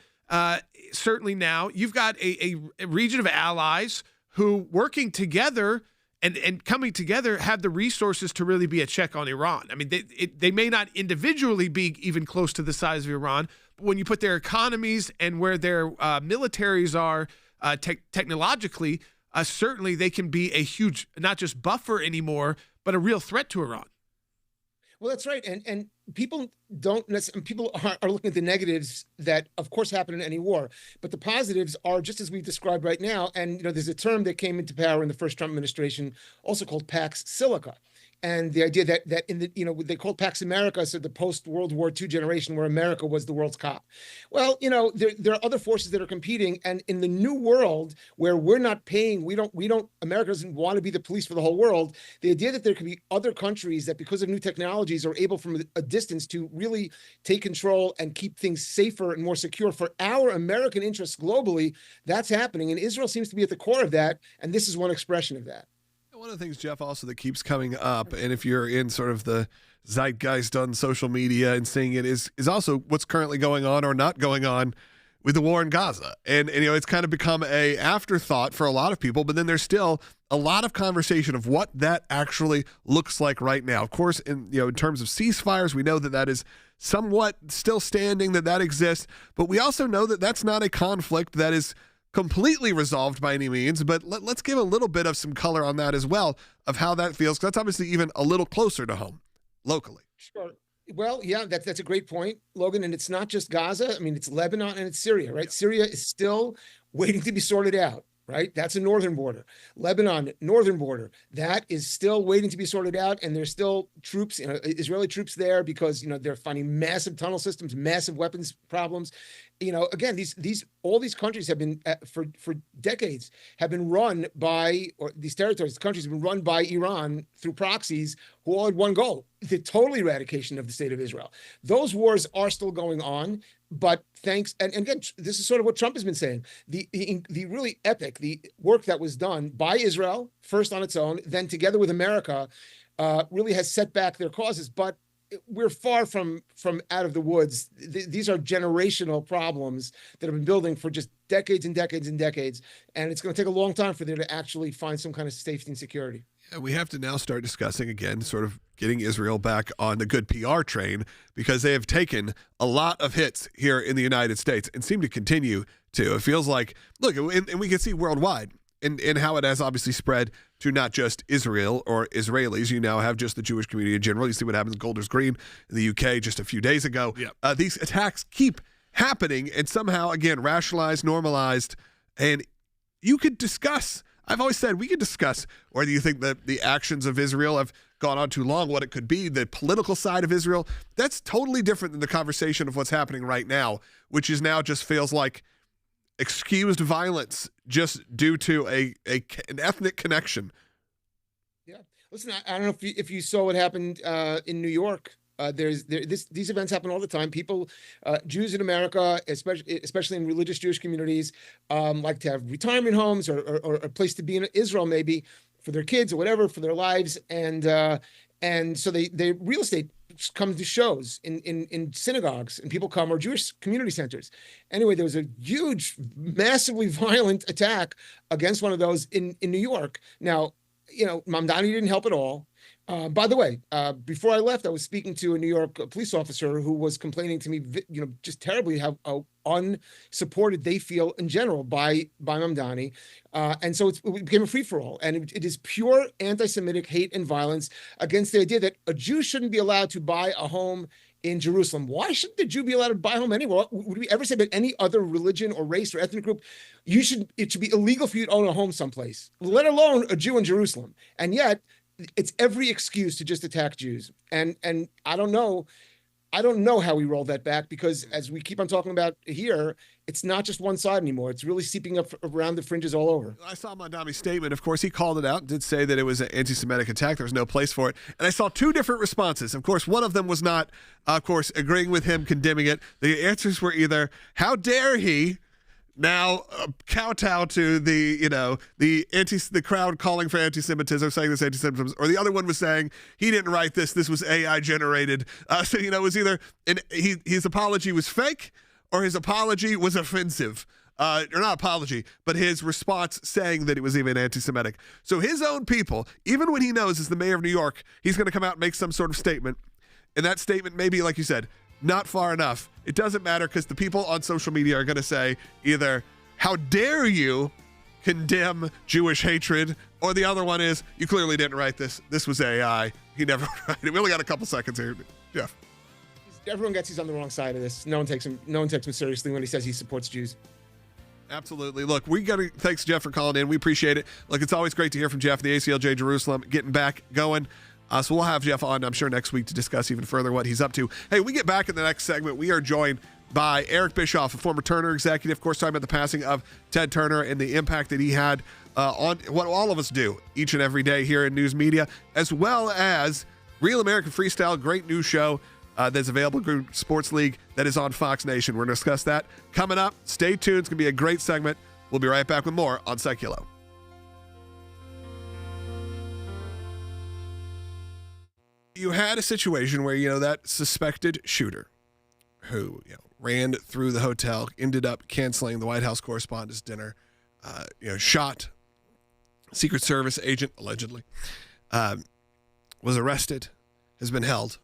certainly now you've got a region of allies who, working together and coming together, have the resources to really be a check on Iran. I mean, they may not individually be even close to the size of Iran, but when you put their economies and where their militaries are technologically, certainly they can be a huge, not just buffer anymore, but a real threat to Iran. Well, that's right. And people are looking at the negatives that, of course, happen in any war. But the positives are just as we've described right now. And, there's a term that came into power in the first Trump administration, also called Pax Silica. And the idea that in the, they called Pax America, so the post-World War II generation where America was the world's cop. Well, there are other forces that are competing. And in the new world where we're not paying, America doesn't want to be the police for the whole world. The idea that there could be other countries that, because of new technologies, are able from a distance to really take control and keep things safer and more secure for our American interests globally, that's happening. And Israel seems to be at the core of that. And this is one expression of that. One of the things, Jeff, also that keeps coming up, and if you're in sort of the zeitgeist on social media and seeing it, is also what's currently going on or not going on with the war in Gaza. And it's kind of become a afterthought for a lot of people, but then there's still a lot of conversation of what that actually looks like right now. Of course, in terms of ceasefires, we know that is somewhat still standing, that exists, but we also know that that's not a conflict that is completely resolved by any means, but let's give a little bit of some color on that as well, of how that feels, because that's obviously even a little closer to home, locally. Sure. Well, yeah, that's a great point, Logan, and it's not just Gaza. I mean, it's Lebanon and it's Syria, right? Yeah. Syria is still waiting to be sorted out, right? That's a northern border. Lebanon, northern border, that is still waiting to be sorted out, and there's still troops, Israeli troops there because, they're finding massive tunnel systems, massive weapons problems. Again, all these countries have been for decades have been run by, or these territories, countries have been run by Iran through proxies who all had one goal: the total eradication of the state of Israel. Those wars are still going on, but thanks, and again, this is sort of what Trump has been saying. The really epic, the work that was done by Israel, first on its own, then together with America, really has set back their causes, but we're far from out of the woods. These are generational problems that have been building for just decades and decades and decades. And it's going to take a long time for there to actually find some kind of safety and security. And we have to now start discussing again, sort of getting Israel back on the good PR train, because they have taken a lot of hits here in the United States and seem to continue to. It feels like, look, and we can see worldwide and how it has obviously spread to not just Israel or Israelis. You now have just the Jewish community in general. You see what happened in Golders Green in the UK just a few days ago. Yep. These attacks keep happening and somehow, again, rationalized, normalized, and you could discuss. I've always said we could discuss whether you think that the actions of Israel have gone on too long, what it could be, the political side of Israel. That's totally different than the conversation of what's happening right now, which is now just feels like excused violence just due to an ethnic connection. Yeah. Listen, I don't know if you saw what happened in New York. These events happen all the time. People, Jews in America, especially in religious Jewish communities, like to have retirement homes or a place to be in Israel, maybe for their kids or whatever, for their lives, and so they real estate comes to shows in synagogues, and people come, or Jewish community centers. Anyway, there was a huge, massively violent attack against one of those in New York. Now, Mamdani didn't help at all. By the way, before I left, I was speaking to a New York police officer who was complaining to me, just terribly how unsupported they feel in general by Mamdani. And so it became a free-for-all. And it is pure anti-Semitic hate and violence against the idea that a Jew shouldn't be allowed to buy a home in Jerusalem. Why shouldn't the Jew be allowed to buy a home anywhere? Would we ever say that any other religion or race or ethnic group, it should be illegal for you to own a home someplace, let alone a Jew in Jerusalem? And yet, it's every excuse to just attack Jews. And I don't know how we roll that back, because as we keep on talking about here, it's not just one side anymore. It's really seeping up around the fringes all over. I saw Mamdani's statement. Of course, he called it out, did say that it was an anti-Semitic attack. There was no place for it. And I saw two different responses. Of course, one of them was not, of course, agreeing with him, condemning it. The answers were either, how dare he now kowtow to the crowd calling for anti-Semitism, saying this anti-Semitism, or the other one was saying he didn't write this was AI generated. So it was either his apology was fake or his apology was offensive. Or not apology, but his response saying that it was even anti-Semitic. So his own people, even when he knows as the mayor of New York, he's going to come out and make some sort of statement, and that statement may be, like you said, not far enough. It doesn't matter, because the people on social media are going to say either, how dare you condemn Jewish hatred, or the other one is, you clearly didn't write this. This was AI. He never wrote it. We only got a couple seconds here. Jeff. Everyone gets he's on the wrong side of this. No one takes him seriously when he says he supports Jews. Absolutely. Look, thanks, Jeff, for calling in. We appreciate it. Look, it's always great to hear from Jeff, the ACLJ Jerusalem, getting back going. So we'll have Jeff on, I'm sure, next week to discuss even further what he's up to. Hey, we get back in the next segment. We are joined by Eric Bischoff, a former Turner executive, of course, talking about the passing of Ted Turner and the impact that he had on what all of us do each and every day here in news media, as well as Real American Freestyle, great new show that's available through Sports League that is on Fox Nation. We're going to discuss that coming up. Stay tuned. It's going to be a great segment. We'll be right back with more on Sekulow. You had a situation where, that suspected shooter who, ran through the hotel, ended up canceling the White House Correspondents' Dinner, shot Secret Service agent, allegedly, was arrested, has been held,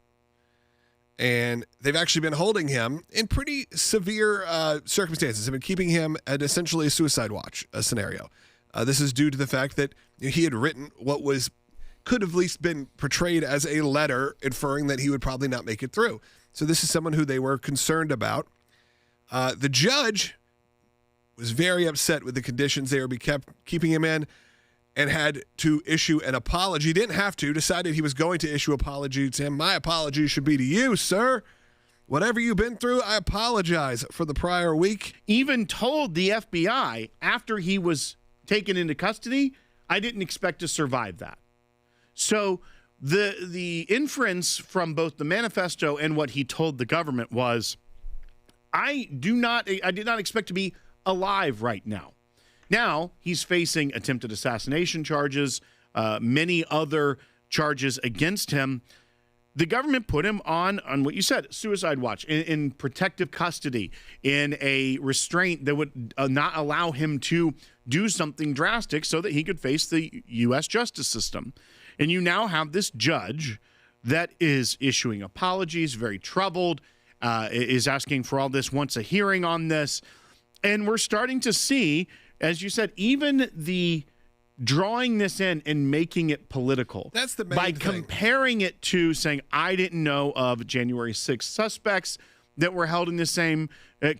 and they've actually been holding him in pretty severe circumstances. They've been keeping him at essentially a suicide watch scenario. This is due to the fact that he had written what could have at least been portrayed as a letter inferring that he would probably not make it through. So this is someone who they were concerned about. The judge was very upset with the conditions they were keeping him in and had to issue an apology. Didn't have to, decided he was going to issue an apology to him. My apology should be to you, sir. Whatever you've been through, I apologize for the prior week. Even told the FBI after he was taken into custody, I didn't expect to survive that. So the inference from both the manifesto and what he told the government was, I did not expect to be alive right now. Now he's facing attempted assassination charges, many other charges against him. The government put him on what you said, suicide watch, in protective custody, in a restraint that would not allow him to do something drastic so that he could face the U.S. justice system. And you now have this judge that is issuing apologies, very troubled, is asking for all this, wants a hearing on this. And we're starting to see, as you said, even the drawing this in and making it political. That's the main by thing. Comparing it to saying, I didn't know of January 6th suspects that were held in the same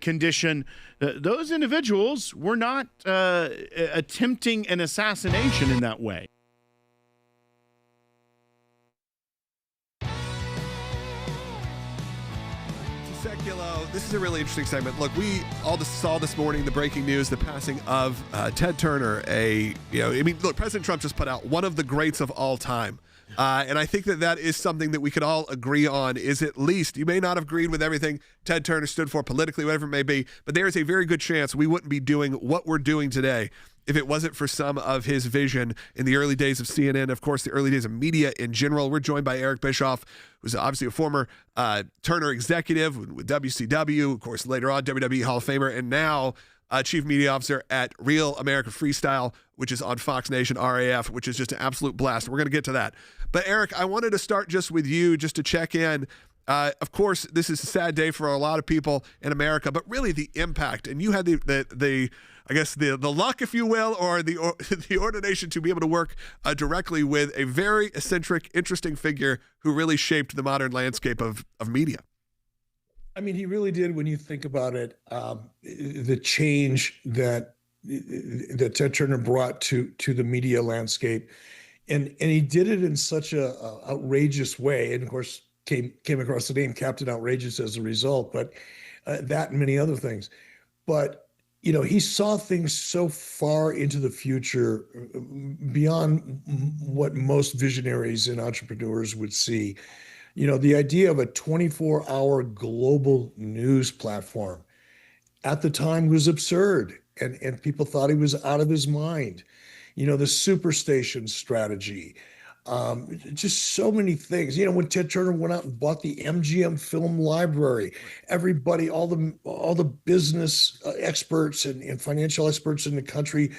condition. Those individuals were not attempting an assassination in that way. Sekulow, this is a really interesting segment. Look, we all saw this morning the breaking news, the passing of Ted Turner. Look, President Trump just put out one of the greats of all time. And I think that is something that we could all agree on, is at least, you may not have agreed with everything Ted Turner stood for politically, whatever it may be, but there is a very good chance we wouldn't be doing what we're doing today if it wasn't for some of his vision in the early days of CNN, of course, the early days of media in general. We're joined by Eric Bischoff, who's obviously a former Turner executive with WCW, of course, later on WWE Hall of Famer, and now Chief Media Officer at Real America Freestyle, which is on Fox Nation, RAF, which is just an absolute blast. We're going to get to that. But Eric, I wanted to start just with you, just to check in. Of course, this is a sad day for a lot of people in America, but really the impact, and you had the I guess the luck, if you will, or the ordination to be able to work directly with a very eccentric, interesting figure who really shaped the modern landscape of media. I mean, he really did. When you think about it, the change that Ted Turner brought to the media landscape, and he did it in such a outrageous way, and of course came across the name Captain Outrageous as a result. But that and many other things. But he saw things so far into the future beyond what most visionaries and entrepreneurs would see. The idea of a 24-hour global news platform at the time was absurd, and people thought he was out of his mind. The superstation strategy, just so many things. When Ted Turner went out and bought the MGM film library, everybody, all the business experts and financial experts in the country,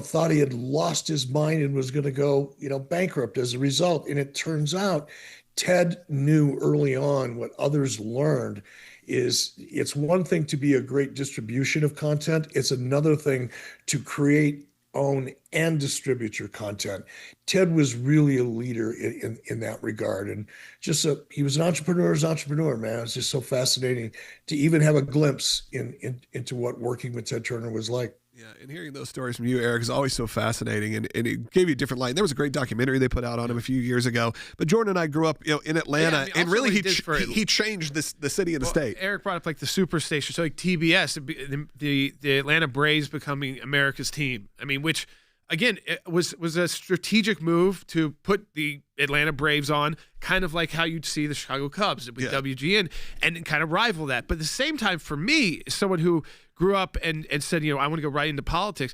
thought he had lost his mind and was going to go, bankrupt as a result. And it turns out Ted knew early on what others learned is it's one thing to be a great distribution of content. It's another thing to create, own, and distribute your content. Ted was really a leader in that regard. And he was an entrepreneur's entrepreneur, man. It's just so fascinating to even have a glimpse into what working with Ted Turner was like. Yeah, and hearing those stories from you, Eric, is always so fascinating, and it gave you a different light. There was a great documentary they put out on him a few years ago. But Jordan and I grew up, in Atlanta, and really he changed the city and the state. Eric brought up like the superstation, so like TBS, the Atlanta Braves becoming America's team. I mean, which again it was a strategic move to put the Atlanta Braves on, kind of like how you'd see the Chicago Cubs with WGN, and kind of rival that. But at the same time, for me, someone who grew up and said, I want to go right into politics.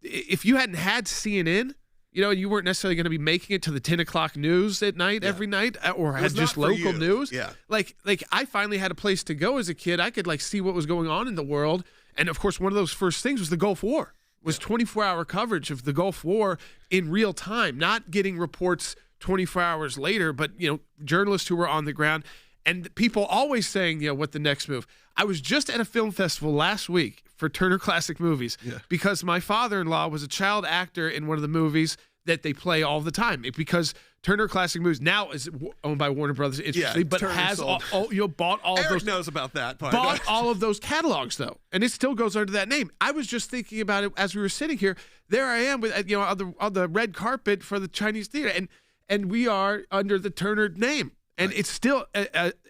If you hadn't had CNN, you weren't necessarily going to be making it to the 10 o'clock news at night every night, or had just local news. Yeah. Like I finally had a place to go as a kid. I could see what was going on in the world. And of course, one of those first things was the Gulf War. Was 24-hour coverage of the Gulf War in real time, not getting reports 24 hours later, but journalists who were on the ground. And people always saying, what the next move. I was just at a film festival last week for Turner Classic Movies because my father-in-law was a child actor in one of the movies that they play all the time. Because Turner Classic Movies now is owned by Warner Brothers, but Turner has bought all Eric of those. knows about that part. Bought all of those catalogs though, and it still goes under that name. I was just thinking about it as we were sitting here. There I am with on the red carpet for the Chinese theater, and we are under the Turner name. And it's still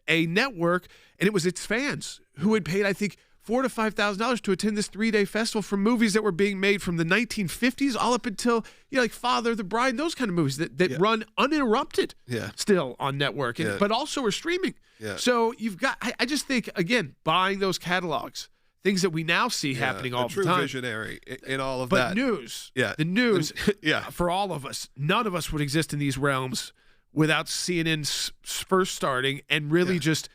a network, and it was its fans who had paid, I think, $4,000 to $5,000 to attend this 3-day festival for movies that were being made from the 1950s all up until, like Father, the Bride, those kind of movies that run uninterrupted still on network, but also are streaming. Yeah. So you've got, I just think, again, buying those catalogs, things that we now see happening all the time. True visionary in all of that. But news, the news, for all of us, none of us would exist in these realms without CNN first starting and really just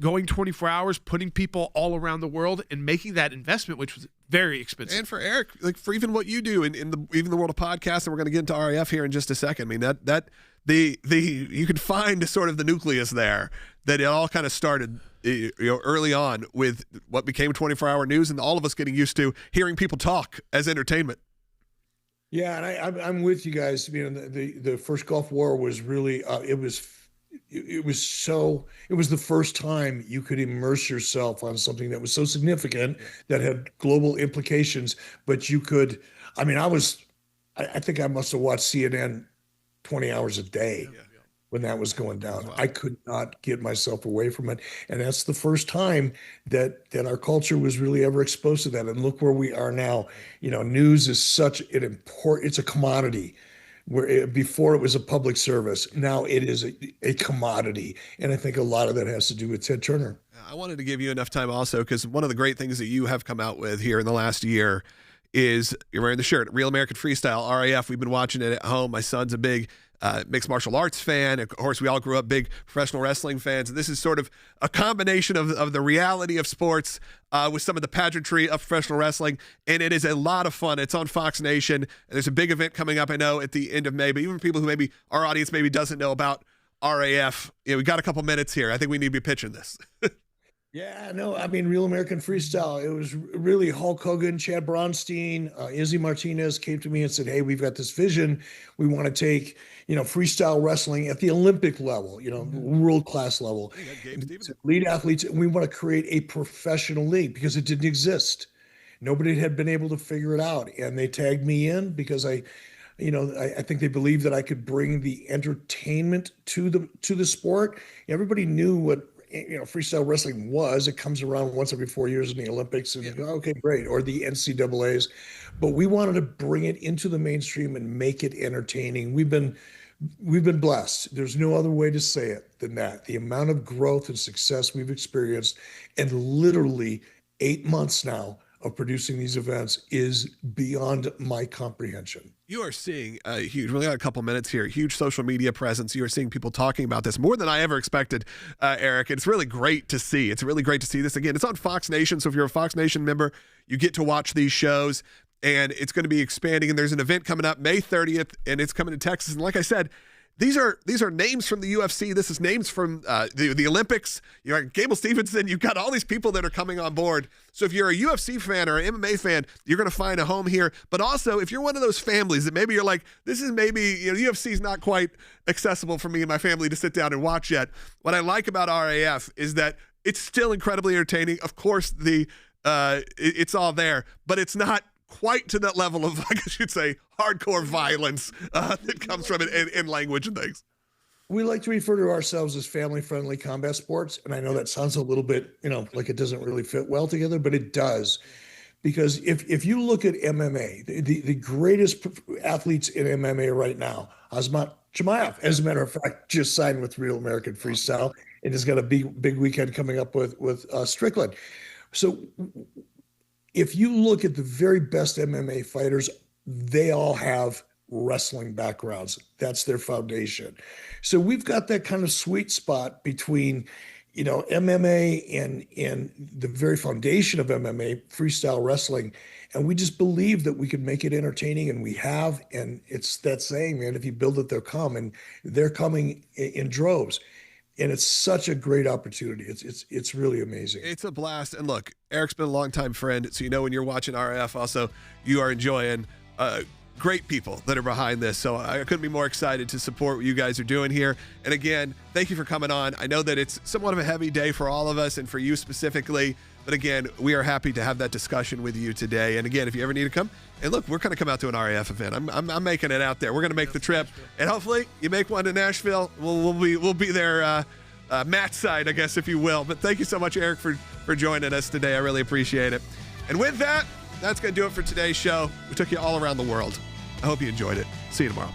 going 24 hours, putting people all around the world and making that investment, which was very expensive. And for Eric, like for even what you do in the world of podcasts, and we're going to get into RAF here in just a second. I mean, you can find sort of the nucleus there that it all kind of started early on with what became 24-hour news and all of us getting used to hearing people talk as entertainment. Yeah, and I'm with you guys. The first Gulf War was really it was the first time you could immerse yourself on something that was so significant that had global implications. But you could, I think I must have watched CNN 20 hours a day when that was going down. Wow. I could not get myself away from it. And that's the first time that our culture was really ever exposed to that. And look where we are now. News is such it's a commodity. Where before it was a public service, now it is a commodity. And I think a lot of that has to do with Ted Turner. I wanted to give you enough time also, because one of the great things that you have come out with here in the last year is you're wearing the shirt, Real American Freestyle, RAF. We've been watching it at home. My son's a big mixed martial arts fan. Of course, we all grew up big professional wrestling fans. And this is sort of a combination of the reality of sports with some of the pageantry of professional wrestling. And it is a lot of fun. It's on Fox Nation. And there's a big event coming up, I know, at the end of May. But even people who maybe our audience maybe doesn't know about RAF, we got a couple minutes here. I think we need to be pitching this. Yeah, no, Real American Freestyle. It was really Hulk Hogan, Chad Bronstein, Izzy Martinez came to me and said, hey, we've got this vision. We want to take, freestyle wrestling at the Olympic level, world-class level. Lead athletes, and we want to create a professional league because it didn't exist. Nobody had been able to figure it out. And they tagged me in because I think they believed that I could bring the entertainment to the sport. Everybody knew what freestyle wrestling was. It comes around once every 4 years in the Olympics, and okay, great, or the NCAAs. But we wanted to bring it into the mainstream and make it entertaining. We've been blessed. There's no other way to say it than that. The amount of growth and success we've experienced, and literally 8 months now of producing these events, is beyond my comprehension. You are seeing a huge, we only got a couple minutes here, huge social media presence. You are seeing people talking about this more than I ever expected, Eric. It's really great to see. It's really great to see this again. It's on Fox Nation, so if you're a Fox Nation member, you get to watch these shows, and it's going to be expanding. And there's an event coming up May 30th, and it's coming to Texas. And like I said, these are names from the UFC. This is names from the Olympics. You got Gable Stevenson. You've got all these people that are coming on board. So if you're a UFC fan or an MMA fan, you're going to find a home here. But also, if you're one of those families that maybe you're like, this is maybe, UFC is not quite accessible for me and my family to sit down and watch yet. What I like about RAF is that it's still incredibly entertaining. Of course, it's all there, but it's not quite to that level of, I guess you'd say, hardcore violence that comes from it in language and things. We like to refer to ourselves as family-friendly combat sports, and I know that sounds a little bit, like it doesn't really fit well together, but it does. Because if you look at MMA, the greatest athletes in MMA right now, Asmat Chimaev, as a matter of fact, just signed with Real American Freestyle, and has got a big weekend coming up with Strickland. So if you look at the very best MMA fighters, they all have wrestling backgrounds. That's their foundation. So we've got that kind of sweet spot between, MMA and the very foundation of MMA, freestyle wrestling. And we just believe that we can make it entertaining, and we have. And it's that saying, man, if you build it, they'll come, and they're coming in droves. And it's such a great opportunity. It's really amazing. It's a blast. And look, Eric's been a longtime friend, so when you're watching RF, also you are enjoying great people that are behind this. So I couldn't be more excited to support what you guys are doing here. And again, thank you for coming on. I know that it's somewhat of a heavy day for all of us and for you specifically. But again, we are happy to have that discussion with you today. And again, if you ever need to come, and look, we're going to come out to an RAF event. I'm making it out there. We're going to make the trip, and hopefully you make one to Nashville. We'll be there, match side, I guess, if you will. But thank you so much, Eric, for joining us today. I really appreciate it. And with that, that's going to do it for today's show. We took you all around the world. I hope you enjoyed it. See you tomorrow.